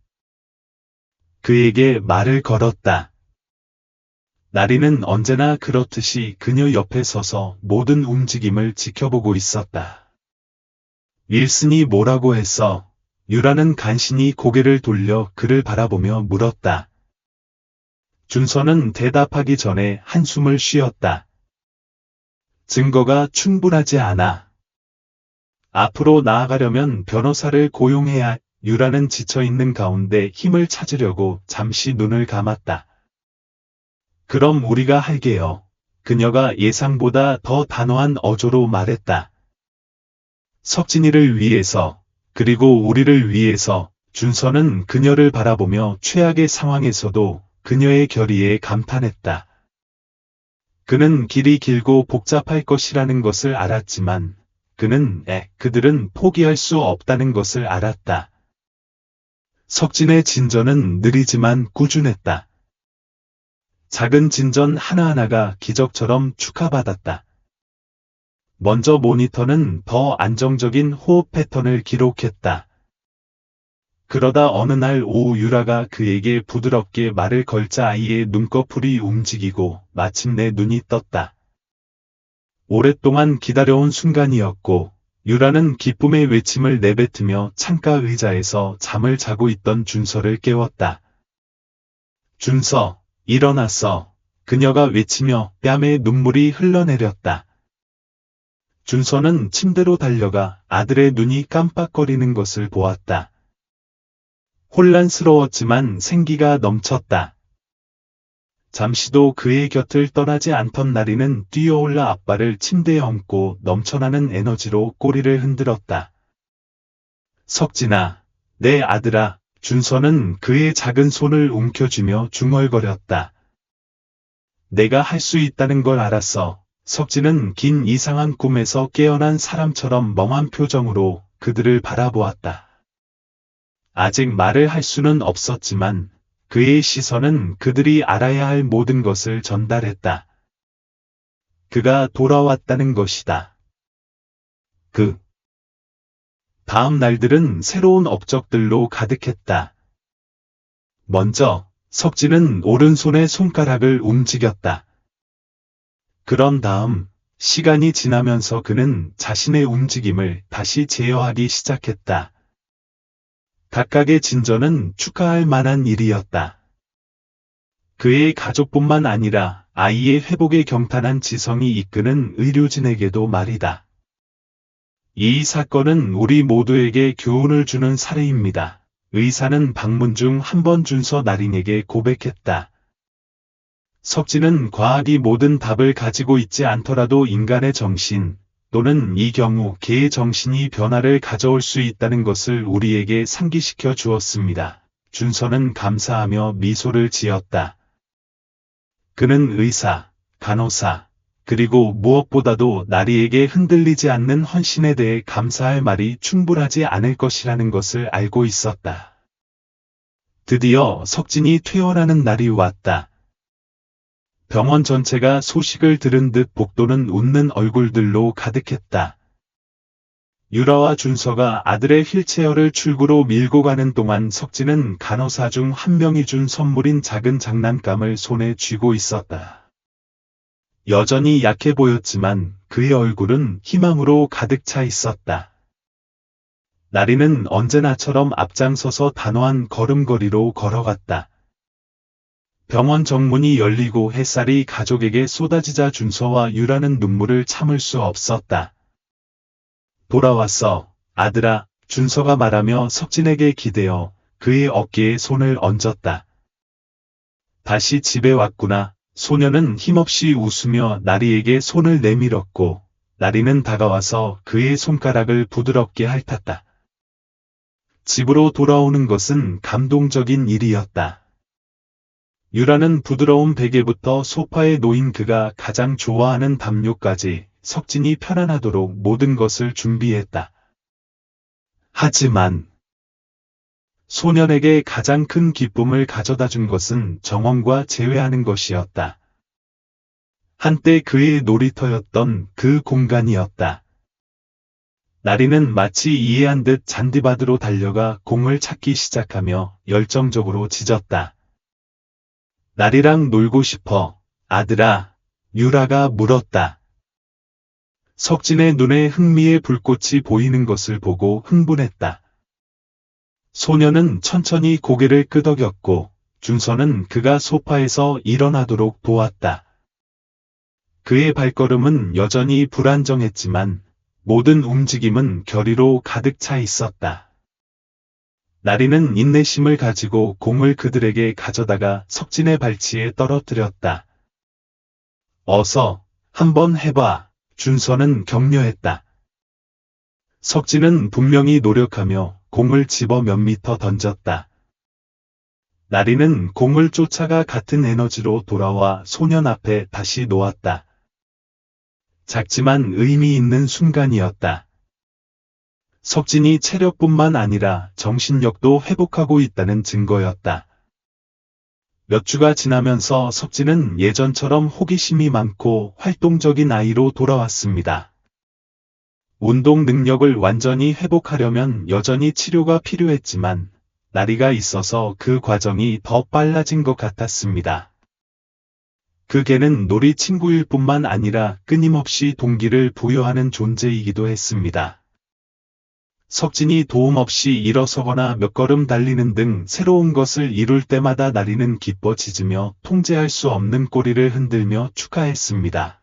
그에게 말을 걸었다. 나리는 언제나 그렇듯이 그녀 옆에 서서 모든 움직임을 지켜보고 있었다. 윌슨이 뭐라고 했어? 유라는 간신히 고개를 돌려 그를 바라보며 물었다. 준서는 대답하기 전에 한숨을 쉬었다. 증거가 충분하지 않아. 앞으로 나아가려면 변호사를 고용해야. 유라는 지쳐있는 가운데 힘을 찾으려고 잠시 눈을 감았다. 그럼 우리가 할게요. 그녀가 예상보다 더 단호한 어조로 말했다. 석진이를 위해서, 그리고 우리를 위해서. 준서는 그녀를 바라보며 최악의 상황에서도 그녀의 결의에 감탄했다. 그는 길이 길고 복잡할 것이라는 것을 알았지만 그들은 포기할 수 없다는 것을 알았다. 석진의 진전은 느리지만 꾸준했다. 작은 진전 하나하나가 기적처럼 축하받았다. 먼저 모니터는 더 안정적인 호흡 패턴을 기록했다. 그러다 어느 날 오후 유라가 그에게 부드럽게 말을 걸자 아이의 눈꺼풀이 움직이고 마침내 눈이 떴다. 오랫동안 기다려온 순간이었고 유라는 기쁨의 외침을 내뱉으며 창가 의자에서 잠을 자고 있던 준서를 깨웠다. 준서, 일어났어. 그녀가 외치며 뺨에 눈물이 흘러내렸다. 준서는 침대로 달려가 아들의 눈이 깜빡거리는 것을 보았다. 혼란스러웠지만 생기가 넘쳤다. 잠시도 그의 곁을 떠나지 않던 나리는 뛰어올라 아빠를 침대에 얹고 넘쳐나는 에너지로 꼬리를 흔들었다. 석진아, 내 아들아. 준서는 그의 작은 손을 움켜쥐며 중얼거렸다. 내가 할 수 있다는 걸 알았어. 석진은 긴 이상한 꿈에서 깨어난 사람처럼 멍한 표정으로 그들을 바라보았다. 아직 말을 할 수는 없었지만 그의 시선은 그들이 알아야 할 모든 것을 전달했다. 그가 돌아왔다는 것이다. 다음 날들은 새로운 업적들로 가득했다. 먼저 석진은 오른손의 손가락을 움직였다. 그런 다음 시간이 지나면서 그는 자신의 움직임을 다시 제어하기 시작했다. 각각의 진전은 축하할 만한 일이었다. 그의 가족뿐만 아니라 아이의 회복에 경탄한 지성이 이끄는 의료진에게도 말이다. 이 사건은 우리 모두에게 교훈을 주는 사례입니다. 의사는 방문 중 한 번 준서 나린에게 고백했다. 석진은 과학이 모든 답을 가지고 있지 않더라도 인간의 정신, 또는 이 경우 개의 정신이 변화를 가져올 수 있다는 것을 우리에게 상기시켜 주었습니다. 준서는 감사하며 미소를 지었다. 그는 의사, 간호사, 그리고 무엇보다도 나리에게 흔들리지 않는 헌신에 대해 감사할 말이 충분하지 않을 것이라는 것을 알고 있었다. 드디어 석진이 퇴원하는 날이 왔다. 병원 전체가 소식을 들은 듯 복도는 웃는 얼굴들로 가득했다. 유라와 준서가 아들의 휠체어를 출구로 밀고 가는 동안 석진은 간호사 중 한 명이 준 선물인 작은 장난감을 손에 쥐고 있었다. 여전히 약해 보였지만 그의 얼굴은 희망으로 가득 차 있었다. 나리는 언제나처럼 앞장서서 단호한 걸음걸이로 걸어갔다. 병원 정문이 열리고 햇살이 가족에게 쏟아지자 준서와 유라는 눈물을 참을 수 없었다. 돌아왔어, 아들아, 준서가 말하며 석진에게 기대어 그의 어깨에 손을 얹었다. 다시 집에 왔구나. 소녀는 힘없이 웃으며 나리에게 손을 내밀었고, 나리는 다가와서 그의 손가락을 부드럽게 핥았다. 집으로 돌아오는 것은 감동적인 일이었다. 유라는 부드러운 베개부터 소파에 놓인 그가 가장 좋아하는 담요까지 석진이 편안하도록 모든 것을 준비했다. 하지만 소년에게 가장 큰 기쁨을 가져다 준 것은 정원과 재회하는 것이었다. 한때 그의 놀이터였던 그 공간이었다. 나리는 마치 이해한 듯 잔디밭으로 달려가 공을 찾기 시작하며 열정적으로 짖었다. 나리랑 놀고 싶어, 아들아, 유라가 물었다. 석진의 눈에 흥미의 불꽃이 보이는 것을 보고 흥분했다. 소녀는 천천히 고개를 끄덕였고, 준서는 그가 소파에서 일어나도록 도왔다. 그의 발걸음은 여전히 불안정했지만, 모든 움직임은 결의로 가득 차 있었다. 나리는 인내심을 가지고 공을 그들에게 가져다가 석진의 발치에 떨어뜨렸다. 어서, 한번 해봐, 준서는 격려했다. 석진은 분명히 노력하며 공을 집어 몇 미터 던졌다. 나리는 공을 쫓아가 같은 에너지로 돌아와 소년 앞에 다시 놓았다. 작지만 의미 있는 순간이었다. 석진이 체력뿐만 아니라 정신력도 회복하고 있다는 증거였다. 몇 주가 지나면서 석진은 예전처럼 호기심이 많고 활동적인 아이로 돌아왔습니다. 운동 능력을 완전히 회복하려면 여전히 치료가 필요했지만 나리가 있어서 그 과정이 더 빨라진 것 같았습니다. 그 개는 놀이 친구일 뿐만 아니라 끊임없이 동기를 부여하는 존재이기도 했습니다. 석진이 도움 없이 일어서거나 몇 걸음 달리는 등 새로운 것을 이룰 때마다 나리는 기뻐 짖으며 통제할 수 없는 꼬리를 흔들며 축하했습니다.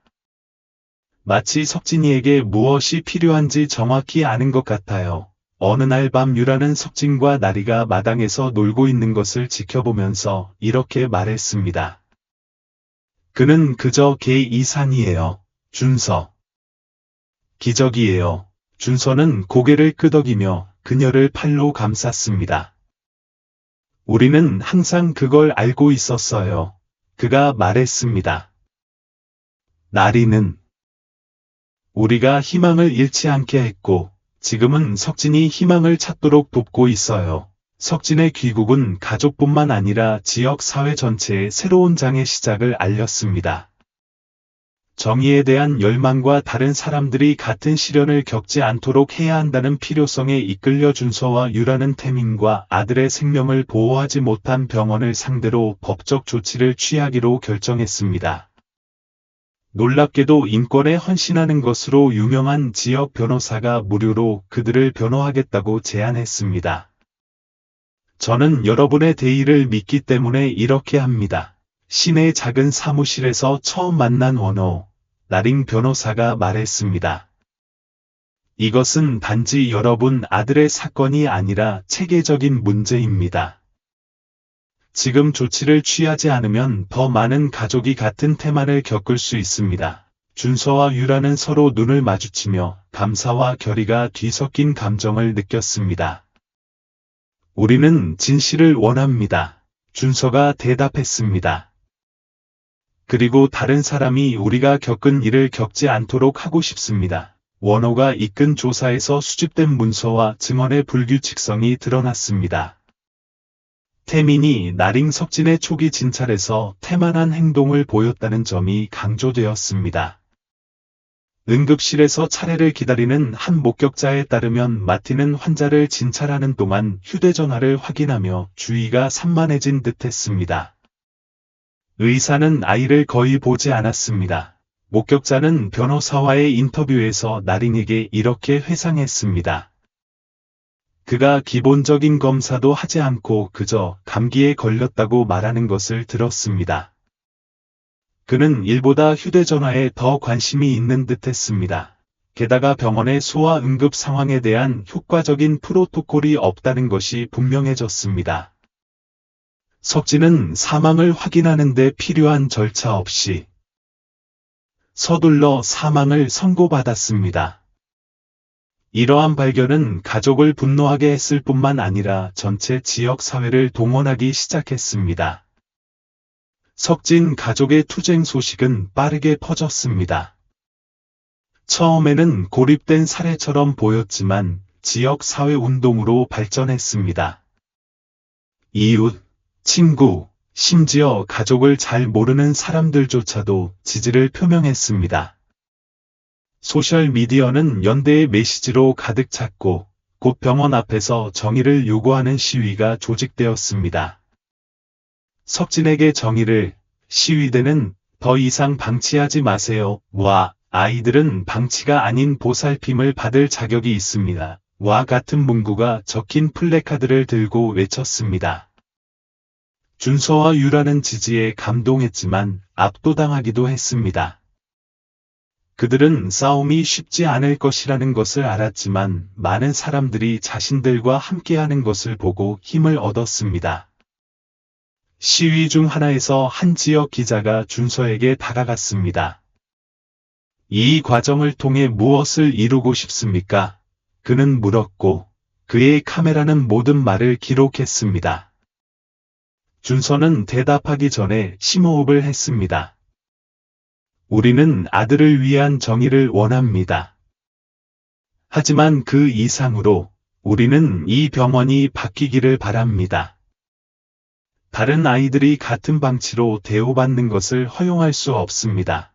마치 석진이에게 무엇이 필요한지 정확히 아는 것 같아요. 어느 날 밤 유라는 석진과 나리가 마당에서 놀고 있는 것을 지켜보면서 이렇게 말했습니다. 그는 그저 개 이산이에요. 준서. 기적이에요. 준서는 고개를 끄덕이며 그녀를 팔로 감쌌습니다. 우리는 항상 그걸 알고 있었어요. 그가 말했습니다. 나리는 우리가 희망을 잃지 않게 했고 지금은 석진이 희망을 찾도록 돕고 있어요. 석진의 귀국은 가족뿐만 아니라 지역 사회 전체에 새로운 장의 시작을 알렸습니다. 정의에 대한 열망과 다른 사람들이 같은 시련을 겪지 않도록 해야 한다는 필요성에 이끌려 준서와 유라는 태민과 아들의 생명을 보호하지 못한 병원을 상대로 법적 조치를 취하기로 결정했습니다. 놀랍게도 인권에 헌신하는 것으로 유명한 지역 변호사가 무료로 그들을 변호하겠다고 제안했습니다. 저는 여러분의 대의를 믿기 때문에 이렇게 합니다. 시내 작은 사무실에서 처음 만난 원호, 나링 변호사가 말했습니다. 이것은 단지 여러분 아들의 사건이 아니라 체계적인 문제입니다. 지금 조치를 취하지 않으면 더 많은 가족이 같은 태만을 겪을 수 있습니다. 준서와 유라는 서로 눈을 마주치며 감사와 결의가 뒤섞인 감정을 느꼈습니다. 우리는 진실을 원합니다. 준서가 대답했습니다. 그리고 다른 사람이 우리가 겪은 일을 겪지 않도록 하고 싶습니다. 원호가 이끈 조사에서 수집된 문서와 증언의 불규칙성이 드러났습니다. 태민이 나링 석진의 초기 진찰에서 태만한 행동을 보였다는 점이 강조되었습니다. 응급실에서 차례를 기다리는 한 목격자에 따르면 마틴은 환자를 진찰하는 동안 휴대전화를 확인하며 주의가 산만해진 듯했습니다. 의사는 아이를 거의 보지 않았습니다. 목격자는 변호사와의 인터뷰에서 나링에게 이렇게 회상했습니다. 그가 기본적인 검사도 하지 않고 그저 감기에 걸렸다고 말하는 것을 들었습니다. 그는 일보다 휴대전화에 더 관심이 있는 듯했습니다. 게다가 병원의 소아 응급 상황에 대한 효과적인 프로토콜이 없다는 것이 분명해졌습니다. 석진은 사망을 확인하는 데 필요한 절차 없이 서둘러 사망을 선고받았습니다. 이러한 발견은 가족을 분노하게 했을 뿐만 아니라 전체 지역 사회를 동원하기 시작했습니다. 석진 가족의 투쟁 소식은 빠르게 퍼졌습니다. 처음에는 고립된 사례처럼 보였지만 지역 사회 운동으로 발전했습니다. 이웃, 친구, 심지어 가족을 잘 모르는 사람들조차도 지지를 표명했습니다. 소셜미디어는 연대의 메시지로 가득 찼고 곧 병원 앞에서 정의를 요구하는 시위가 조직되었습니다. 석진에게 정의를, 시위대는 더 이상 방치하지 마세요. 와, 아이들은 방치가 아닌 보살핌을 받을 자격이 있습니다. 와 같은 문구가 적힌 플래카드를 들고 외쳤습니다. 준서와 유라는 지지에 감동했지만 압도당하기도 했습니다. 그들은 싸움이 쉽지 않을 것이라는 것을 알았지만 많은 사람들이 자신들과 함께하는 것을 보고 힘을 얻었습니다. 시위 중 하나에서 한 지역 기자가 준서에게 다가갔습니다. 이 과정을 통해 무엇을 이루고 싶습니까? 그는 물었고 그의 카메라는 모든 말을 기록했습니다. 준서는 대답하기 전에 심호흡을 했습니다. 우리는 아들을 위한 정의를 원합니다. 하지만 그 이상으로 우리는 이 병원이 바뀌기를 바랍니다. 다른 아이들이 같은 방치로 대우받는 것을 허용할 수 없습니다.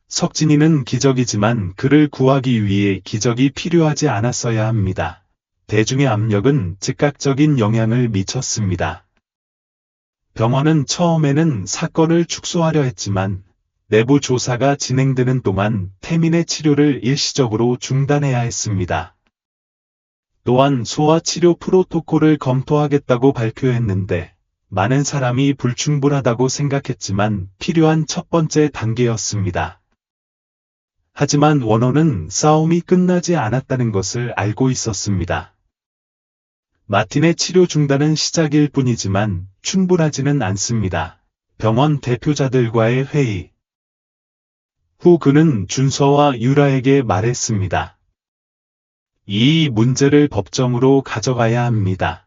석진이는 기적이지만 그를 구하기 위해 기적이 필요하지 않았어야 합니다. 대중의 압력은 즉각적인 영향을 미쳤습니다. 병원은 처음에는 사건을 축소하려 했지만 내부 조사가 진행되는 동안 태민의 치료를 일시적으로 중단해야 했습니다. 또한 소아치료 프로토콜을 검토하겠다고 발표했는데 많은 사람이 불충분하다고 생각했지만 필요한 첫 번째 단계였습니다. 하지만 원호는 싸움이 끝나지 않았다는 것을 알고 있었습니다. 마틴의 치료 중단은 시작일 뿐이지만 충분하지는 않습니다. 병원 대표자들과의 회의 후 그는 준서와 유라에게 말했습니다. 이 문제를 법정으로 가져가야 합니다.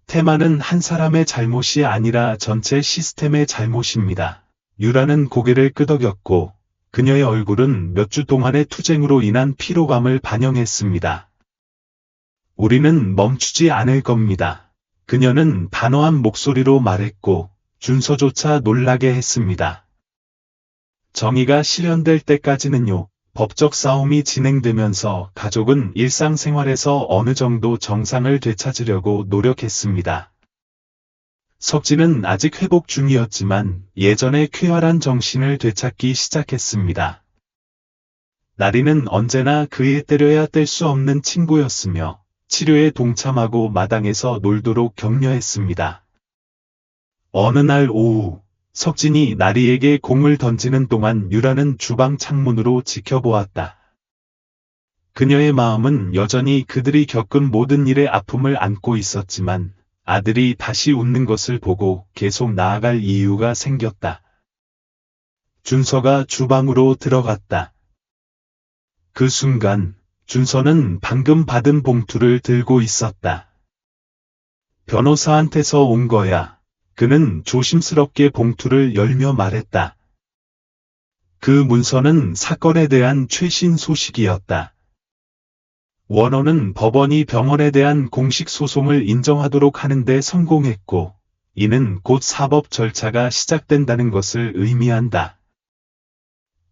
태만은 한 사람의 잘못이 아니라 전체 시스템의 잘못입니다. 유라는 고개를 끄덕였고 그녀의 얼굴은 몇 주 동안의 투쟁으로 인한 피로감을 반영했습니다. 우리는 멈추지 않을 겁니다. 그녀는 단호한 목소리로 말했고 준서조차 놀라게 했습니다. 정의가 실현될 때까지는요. 법적 싸움이 진행되면서 가족은 일상생활에서 어느 정도 정상을 되찾으려고 노력했습니다. 석진은 아직 회복 중이었지만 예전의 쾌활한 정신을 되찾기 시작했습니다. 나리는 언제나 그의 때려야 뗄 수 없는 친구였으며 치료에 동참하고 마당에서 놀도록 격려했습니다. 어느 날 오후, 석진이 나리에게 공을 던지는 동안 유라는 주방 창문으로 지켜보았다. 그녀의 마음은 여전히 그들이 겪은 모든 일의 아픔을 안고 있었지만 아들이 다시 웃는 것을 보고 계속 나아갈 이유가 생겼다. 준서가 주방으로 들어갔다. 그 순간 준서는 방금 받은 봉투를 들고 있었다. 변호사한테서 온 거야. 그는 조심스럽게 봉투를 열며 말했다. 그 문서는 사건에 대한 최신 소식이었다. 원호는 법원이 병원에 대한 공식 소송을 인정하도록 하는데 성공했고, 이는 곧 사법 절차가 시작된다는 것을 의미한다.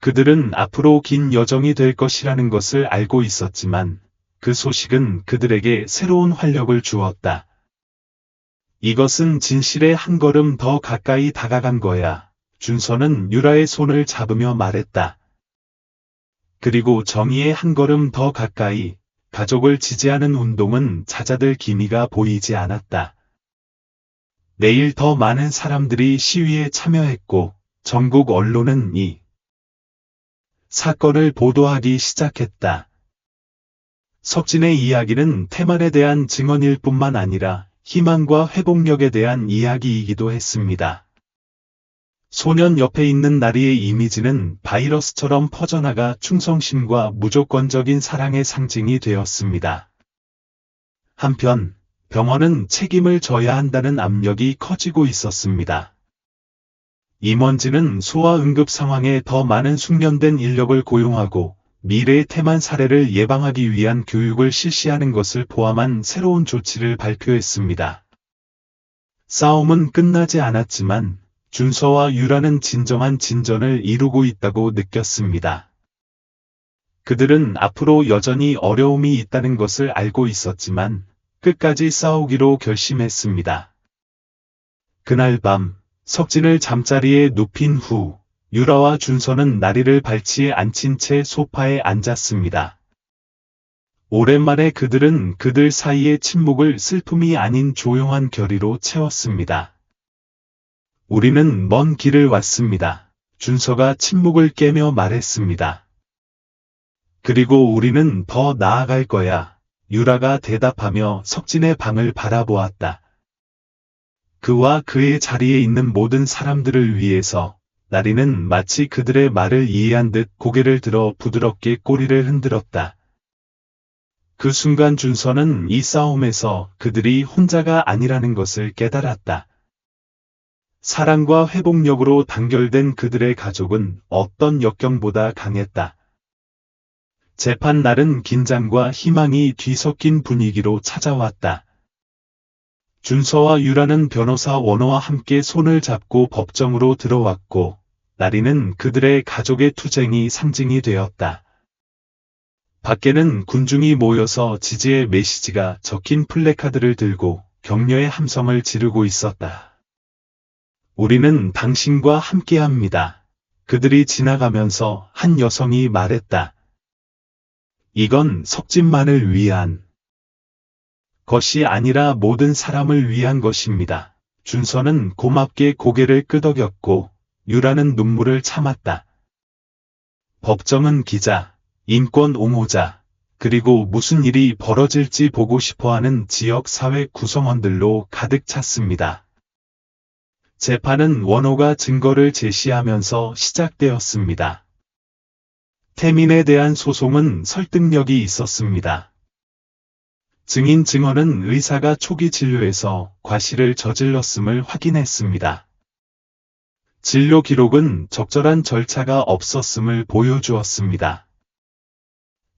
그들은 앞으로 긴 여정이 될 것이라는 것을 알고 있었지만, 그 소식은 그들에게 새로운 활력을 주었다. 이것은 진실에 한 걸음 더 가까이 다가간 거야. 준서는 유라의 손을 잡으며 말했다. 그리고 정의에 한 걸음 더 가까이, 가족을 지지하는 운동은 잦아들 기미가 보이지 않았다. 내일 더 많은 사람들이 시위에 참여했고, 전국 언론은 이 사건을 보도하기 시작했다. 석진의 이야기는 태만에 대한 증언일 뿐만 아니라 희망과 회복력에 대한 이야기이기도 했습니다. 소년 옆에 있는 나리의 이미지는 바이러스처럼 퍼져나가 충성심과 무조건적인 사랑의 상징이 되었습니다. 한편, 병원은 책임을 져야 한다는 압력이 커지고 있었습니다. 임원진은 소아 응급 상황에 더 많은 숙련된 인력을 고용하고 미래의 태만 사례를 예방하기 위한 교육을 실시하는 것을 포함한 새로운 조치를 발표했습니다. 싸움은 끝나지 않았지만 준서와 유라는 진정한 진전을 이루고 있다고 느꼈습니다. 그들은 앞으로 여전히 어려움이 있다는 것을 알고 있었지만 끝까지 싸우기로 결심했습니다. 그날 밤, 석진을 잠자리에 눕힌 후 유라와 준서는 나리를 발치에 앉힌 채 소파에 앉았습니다. 오랜만에 그들은 그들 사이의 침묵을 슬픔이 아닌 조용한 결의로 채웠습니다. 우리는 먼 길을 왔습니다. 준서가 침묵을 깨며 말했습니다. 그리고 우리는 더 나아갈 거야. 유라가 대답하며 석진의 방을 바라보았다. 그와 그의 자리에 있는 모든 사람들을 위해서 나리는 마치 그들의 말을 이해한 듯 고개를 들어 부드럽게 꼬리를 흔들었다. 그 순간 준서는 이 싸움에서 그들이 혼자가 아니라는 것을 깨달았다. 사랑과 회복력으로 단결된 그들의 가족은 어떤 역경보다 강했다. 재판 날은 긴장과 희망이 뒤섞인 분위기로 찾아왔다. 준서와 유라는 변호사 원호와 함께 손을 잡고 법정으로 들어왔고, 나리는 그들의 가족의 투쟁이 상징이 되었다. 밖에는 군중이 모여서 지지의 메시지가 적힌 플래카드를 들고 격려의 함성을 지르고 있었다. 우리는 당신과 함께합니다. 그들이 지나가면서 한 여성이 말했다. 이건 석진만을 위한 것이 아니라 모든 사람을 위한 것입니다. 준서는 고맙게 고개를 끄덕였고 유라는 눈물을 참았다. 법정은 기자, 인권 옹호자, 그리고 무슨 일이 벌어질지 보고 싶어하는 지역사회 구성원들로 가득 찼습니다. 재판은 원호가 증거를 제시하면서 시작되었습니다. 태민에 대한 소송은 설득력이 있었습니다. 증인 증언은 의사가 초기 진료에서 과실을 저질렀음을 확인했습니다. 진료 기록은 적절한 절차가 없었음을 보여주었습니다.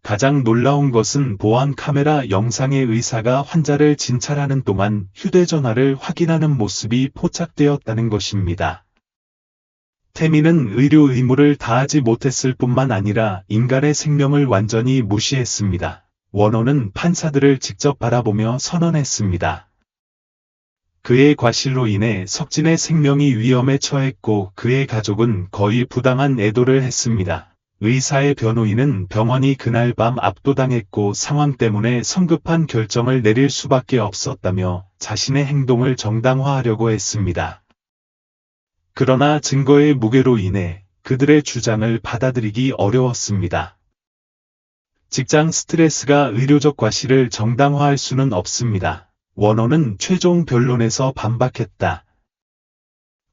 가장 놀라운 것은 보안 카메라 영상에 의사가 환자를 진찰하는 동안 휴대전화를 확인하는 모습이 포착되었다는 것입니다. 태민은 의료 의무를 다하지 못했을 뿐만 아니라 인간의 생명을 완전히 무시했습니다. 원호는 판사들을 직접 바라보며 선언했습니다. 그의 과실로 인해 석진의 생명이 위험에 처했고 그의 가족은 거의 부당한 애도를 했습니다. 의사의 변호인은 병원이 그날 밤 압도당했고 상황 때문에 성급한 결정을 내릴 수밖에 없었다며 자신의 행동을 정당화하려고 했습니다. 그러나 증거의 무게로 인해 그들의 주장을 받아들이기 어려웠습니다. 직장 스트레스가 의료적 과실을 정당화할 수는 없습니다. 원호는 최종 변론에서 반박했다.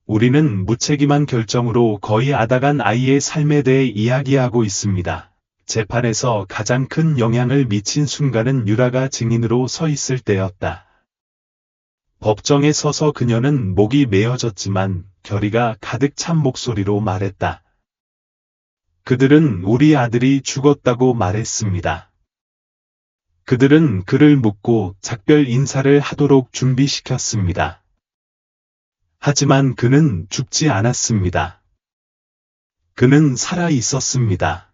우리는 무책임한 결정으로 거의 앗아간 아이의 삶에 대해 이야기하고 있습니다. 재판에서 가장 큰 영향을 미친 순간은 유라가 증인으로 서 있을 때였다. 법정에 서서 그녀는 목이 메어졌지만 결의가 가득 찬 목소리로 말했다. 그들은 우리 아들이 죽었다고 말했습니다. 그들은 그를 묻고 작별 인사를 하도록 준비시켰습니다. 하지만 그는 죽지 않았습니다. 그는 살아 있었습니다.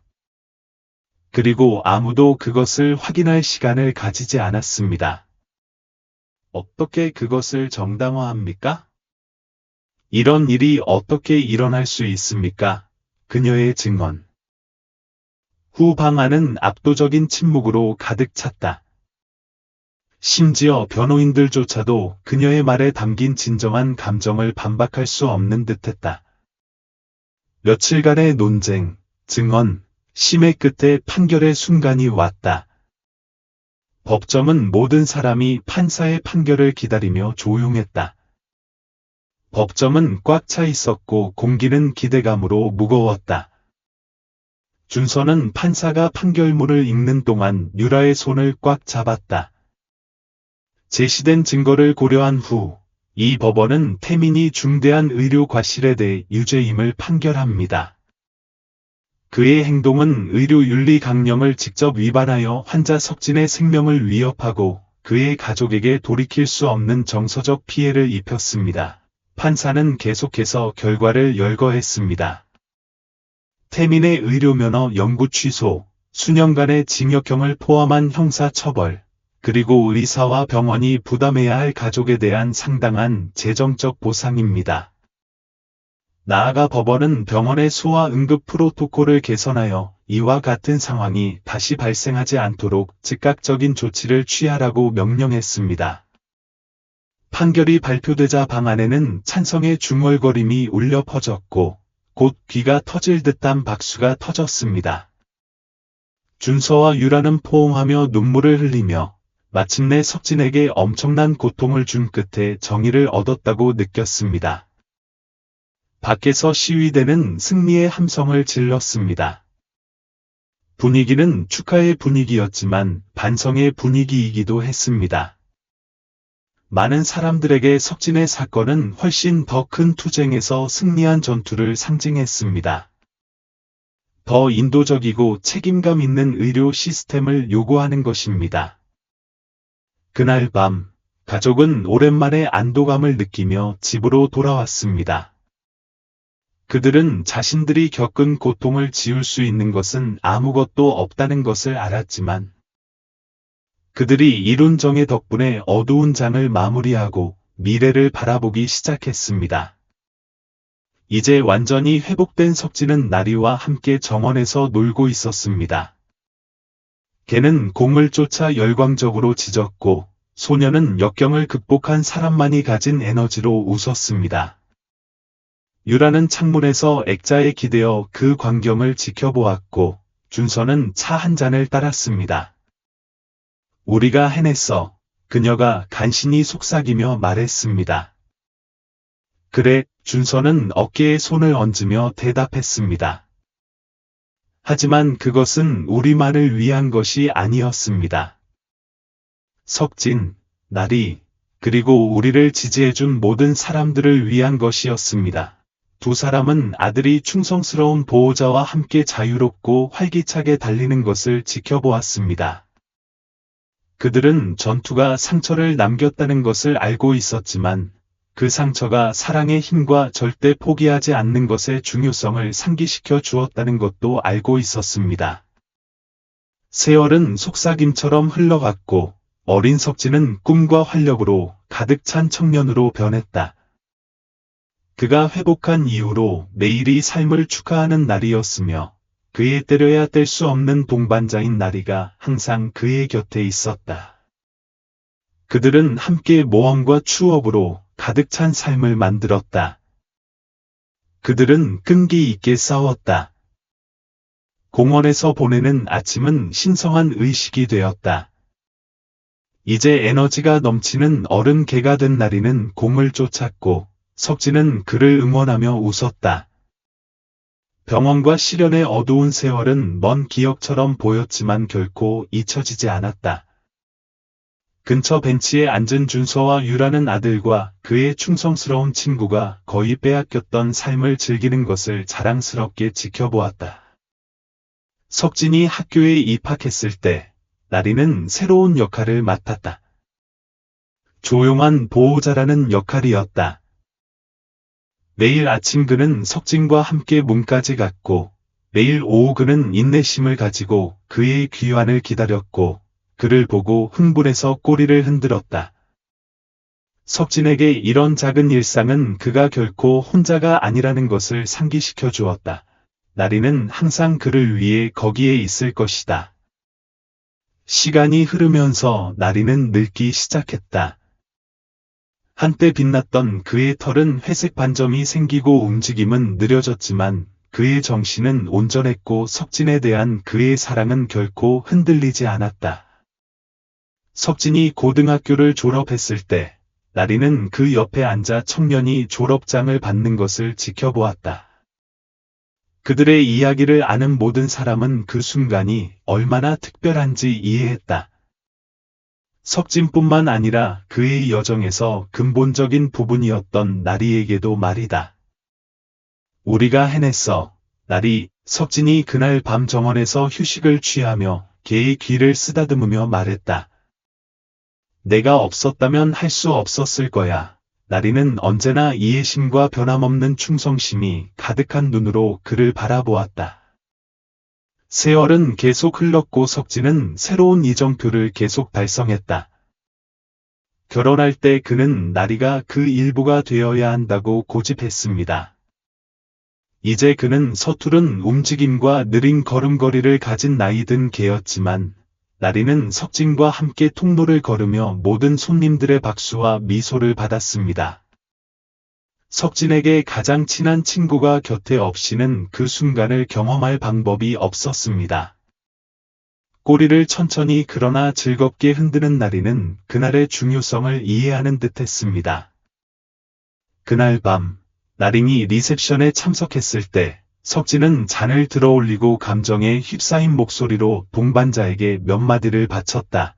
그리고 아무도 그것을 확인할 시간을 가지지 않았습니다. 어떻게 그것을 정당화합니까? 이런 일이 어떻게 일어날 수 있습니까? 그녀의 증언. 후 방안은 압도적인 침묵으로 가득 찼다. 심지어 변호인들조차도 그녀의 말에 담긴 진정한 감정을 반박할 수 없는 듯했다. 며칠간의 논쟁, 증언, 심의 끝에 판결의 순간이 왔다. 법정은 모든 사람이 판사의 판결을 기다리며 조용했다. 법정은 꽉 차 있었고 공기는 기대감으로 무거웠다. 준서는 판사가 판결문을 읽는 동안 유라의 손을 꽉 잡았다. 제시된 증거를 고려한 후, 이 법원은 태민이 중대한 의료 과실에 대해 유죄임을 판결합니다. 그의 행동은 의료윤리 강령을 직접 위반하여 환자 석진의 생명을 위협하고 그의 가족에게 돌이킬 수 없는 정서적 피해를 입혔습니다. 판사는 계속해서 결과를 열거했습니다. 태민의 의료면허 영구 취소, 수년간의 징역형을 포함한 형사처벌, 그리고 의사와 병원이 부담해야 할 가족에 대한 상당한 재정적 보상입니다. 나아가 법원은 병원의 소아 응급 프로토콜을 개선하여 이와 같은 상황이 다시 발생하지 않도록 즉각적인 조치를 취하라고 명령했습니다. 판결이 발표되자 방 안에는 찬성의 중얼거림이 울려 퍼졌고 곧 귀가 터질 듯한 박수가 터졌습니다. 준서와 유라는 포옹하며 눈물을 흘리며 마침내 석진에게 엄청난 고통을 준 끝에 정의를 얻었다고 느꼈습니다. 밖에서 시위대는 승리의 함성을 질렀습니다. 분위기는 축하의 분위기였지만 반성의 분위기이기도 했습니다. 많은 사람들에게 석진의 사건은 훨씬 더 큰 투쟁에서 승리한 전투를 상징했습니다. 더 인도적이고 책임감 있는 의료 시스템을 요구하는 것입니다. 그날 밤, 가족은 오랜만에 안도감을 느끼며 집으로 돌아왔습니다. 그들은 자신들이 겪은 고통을 지울 수 있는 것은 아무것도 없다는 것을 알았지만, 그들이 이룬 정의 덕분에 어두운 장을 마무리하고 미래를 바라보기 시작했습니다. 이제 완전히 회복된 석진은 나리와 함께 정원에서 놀고 있었습니다. 개는 공을 쫓아 열광적으로 짖었고 소녀는 역경을 극복한 사람만이 가진 에너지로 웃었습니다. 유라는 창문에서 액자에 기대어 그 광경을 지켜보았고 준서는 차 한 잔을 따랐습니다. 우리가 해냈어. 그녀가 간신히 속삭이며 말했습니다. 그래, 준서는 어깨에 손을 얹으며 대답했습니다. 하지만 그것은 우리만을 위한 것이 아니었습니다. 석진, 나리, 그리고 우리를 지지해준 모든 사람들을 위한 것이었습니다. 두 사람은 아들이 충성스러운 보호자와 함께 자유롭고 활기차게 달리는 것을 지켜보았습니다. 그들은 전투가 상처를 남겼다는 것을 알고 있었지만 그 상처가 사랑의 힘과 절대 포기하지 않는 것의 중요성을 상기시켜 주었다는 것도 알고 있었습니다. 세월은 속삭임처럼 흘러갔고 어린 석진은 꿈과 활력으로 가득 찬 청년으로 변했다. 그가 회복한 이후로 매일이 삶을 축하하는 날이었으며 그의 때려야 뗄 수 없는 동반자인 나리가 항상 그의 곁에 있었다. 그들은 함께 모험과 추억으로 가득 찬 삶을 만들었다. 그들은 끈기 있게 싸웠다. 공원에서 보내는 아침은 신성한 의식이 되었다. 이제 에너지가 넘치는 어른 개가 된 나리는 공을 쫓았고 석진은 그를 응원하며 웃었다. 병원과 시련의 어두운 세월은 먼 기억처럼 보였지만 결코 잊혀지지 않았다. 근처 벤치에 앉은 준서와 유라는 아들과 그의 충성스러운 친구가 거의 빼앗겼던 삶을 즐기는 것을 자랑스럽게 지켜보았다. 석진이 학교에 입학했을 때 나리는 새로운 역할을 맡았다. 조용한 보호자라는 역할이었다. 매일 아침 그는 석진과 함께 문까지 갔고 매일 오후 그는 인내심을 가지고 그의 귀환을 기다렸고 그를 보고 흥분해서 꼬리를 흔들었다. 석진에게 이런 작은 일상은 그가 결코 혼자가 아니라는 것을 상기시켜 주었다. 나리는 항상 그를 위해 거기에 있을 것이다. 시간이 흐르면서 나리는 늙기 시작했다. 한때 빛났던 그의 털은 회색 반점이 생기고 움직임은 느려졌지만 그의 정신은 온전했고 석진에 대한 그의 사랑은 결코 흔들리지 않았다. 석진이 고등학교를 졸업했을 때 나리는 그 옆에 앉아 청년이 졸업장을 받는 것을 지켜보았다. 그들의 이야기를 아는 모든 사람은 그 순간이 얼마나 특별한지 이해했다. 석진뿐만 아니라 그의 여정에서 근본적인 부분이었던 나리에게도 말이다. 우리가 해냈어, 나리. 석진이 그날 밤 정원에서 휴식을 취하며 개의 귀를 쓰다듬으며 말했다. 내가 없었다면 할 수 없었을 거야. 나리는 언제나 이해심과 변함없는 충성심이 가득한 눈으로 그를 바라보았다. 세월은 계속 흘렀고 석진은 새로운 이정표를 계속 달성했다. 결혼할 때 그는 나리가 그 일부가 되어야 한다고 고집했습니다. 이제 그는 서투른 움직임과 느린 걸음걸이를 가진 나이든 개였지만 나리는 석진과 함께 통로를 걸으며 모든 손님들의 박수와 미소를 받았습니다. 석진에게 가장 친한 친구가 곁에 없이는 그 순간을 경험할 방법이 없었습니다. 꼬리를 천천히 그러나 즐겁게 흔드는 나리는 그날의 중요성을 이해하는 듯했습니다. 그날 밤, 나린이 리셉션에 참석했을 때 석진은 잔을 들어올리고 감정에 휩싸인 목소리로 동반자에게 몇 마디를 바쳤다.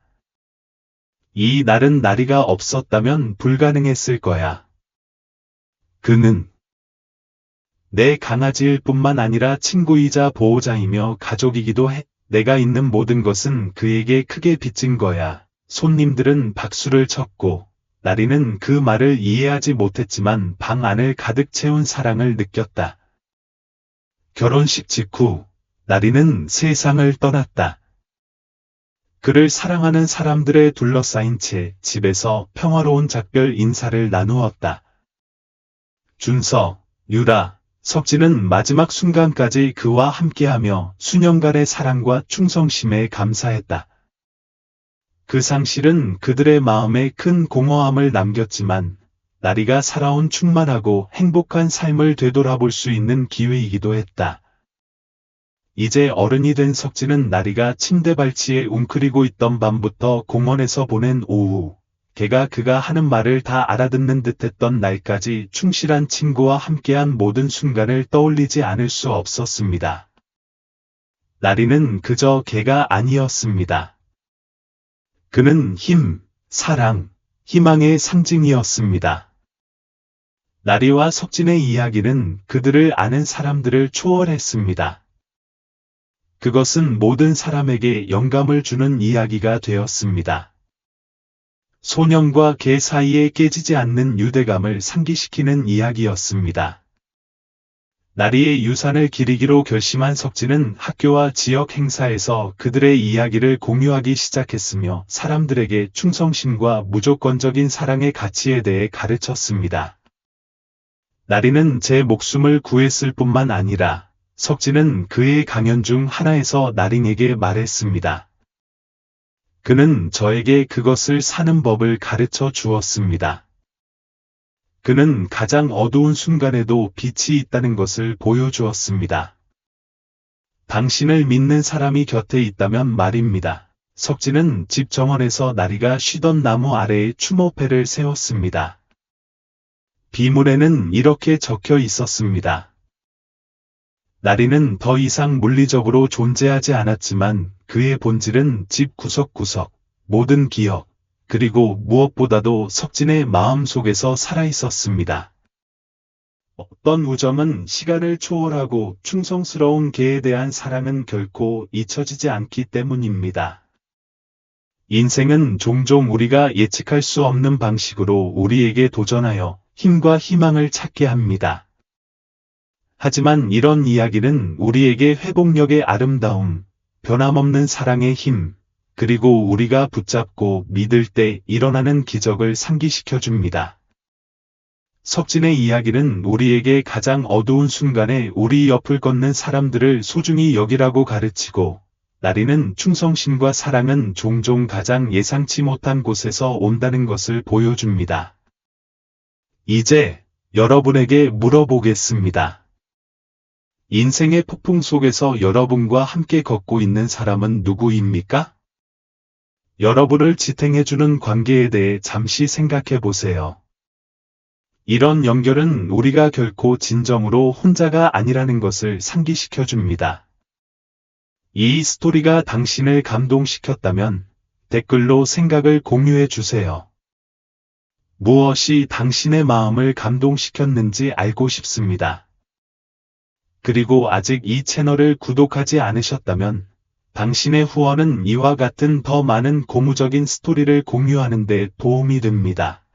이 날은 나리가 없었다면 불가능했을 거야. 그는 내 강아지일 뿐만 아니라 친구이자 보호자이며 가족이기도 해. 내가 있는 모든 것은 그에게 크게 빚진 거야. 손님들은 박수를 쳤고 나리는 그 말을 이해하지 못했지만 방 안을 가득 채운 사랑을 느꼈다. 결혼식 직후 나리는 세상을 떠났다. 그를 사랑하는 사람들에 둘러싸인 채 집에서 평화로운 작별 인사를 나누었다. 준서, 유라, 석진은 마지막 순간까지 그와 함께하며 수년간의 사랑과 충성심에 감사했다. 그 상실은 그들의 마음에 큰 공허함을 남겼지만 나리가 살아온 충만하고 행복한 삶을 되돌아볼 수 있는 기회이기도 했다. 이제 어른이 된 석진은 나리가 침대 발치에 웅크리고 있던 밤부터 공원에서 보낸 오후, 걔가 그가 하는 말을 다 알아듣는 듯했던 날까지 충실한 친구와 함께한 모든 순간을 떠올리지 않을 수 없었습니다. 나리는 그저 걔가 아니었습니다. 그는 힘, 사랑, 희망의 상징이었습니다. 나리와 석진의 이야기는 그들을 아는 사람들을 초월했습니다. 그것은 모든 사람에게 영감을 주는 이야기가 되었습니다. 소년과 개 사이에 깨지지 않는 유대감을 상기시키는 이야기였습니다. 나리의 유산을 기리기로 결심한 석진은 학교와 지역 행사에서 그들의 이야기를 공유하기 시작했으며 사람들에게 충성심과 무조건적인 사랑의 가치에 대해 가르쳤습니다. 나리는 제 목숨을 구했을 뿐만 아니라 석진은 그의 강연 중 하나에서 나링에게 말했습니다. 그는 저에게 그것을 사는 법을 가르쳐 주었습니다. 그는 가장 어두운 순간에도 빛이 있다는 것을 보여주었습니다. 당신을 믿는 사람이 곁에 있다면 말입니다. 석진은 집 정원에서 나리가 쉬던 나무 아래에 추모패를 세웠습니다. 비물에는 이렇게 적혀 있었습니다. 나리는 더 이상 물리적으로 존재하지 않았지만 그의 본질은 집 구석구석, 모든 기억, 그리고 무엇보다도 석진의 마음 속에서 살아있었습니다. 어떤 우정은 시간을 초월하고 충성스러운 개에 대한 사랑은 결코 잊혀지지 않기 때문입니다. 인생은 종종 우리가 예측할 수 없는 방식으로 우리에게 도전하여 힘과 희망을 찾게 합니다. 하지만 이런 이야기는 우리에게 회복력의 아름다움, 변함없는 사랑의 힘, 그리고 우리가 붙잡고 믿을 때 일어나는 기적을 상기시켜 줍니다. 석진의 이야기는 우리에게 가장 어두운 순간에 우리 옆을 걷는 사람들을 소중히 여기라고 가르치고, 나리는 충성심과 사랑은 종종 가장 예상치 못한 곳에서 온다는 것을 보여줍니다. 이제 여러분에게 물어보겠습니다. 인생의 폭풍 속에서 여러분과 함께 걷고 있는 사람은 누구입니까? 여러분을 지탱해주는 관계에 대해 잠시 생각해 보세요. 이런 연결은 우리가 결코 진정으로 혼자가 아니라는 것을 상기시켜 줍니다. 이 스토리가 당신을 감동시켰다면 댓글로 생각을 공유해 주세요. 무엇이 당신의 마음을 감동시켰는지 알고 싶습니다. 그리고 아직 이 채널을 구독하지 않으셨다면 당신의 후원은 이와 같은 더 많은 고무적인 스토리를 공유하는 데 도움이 됩니다.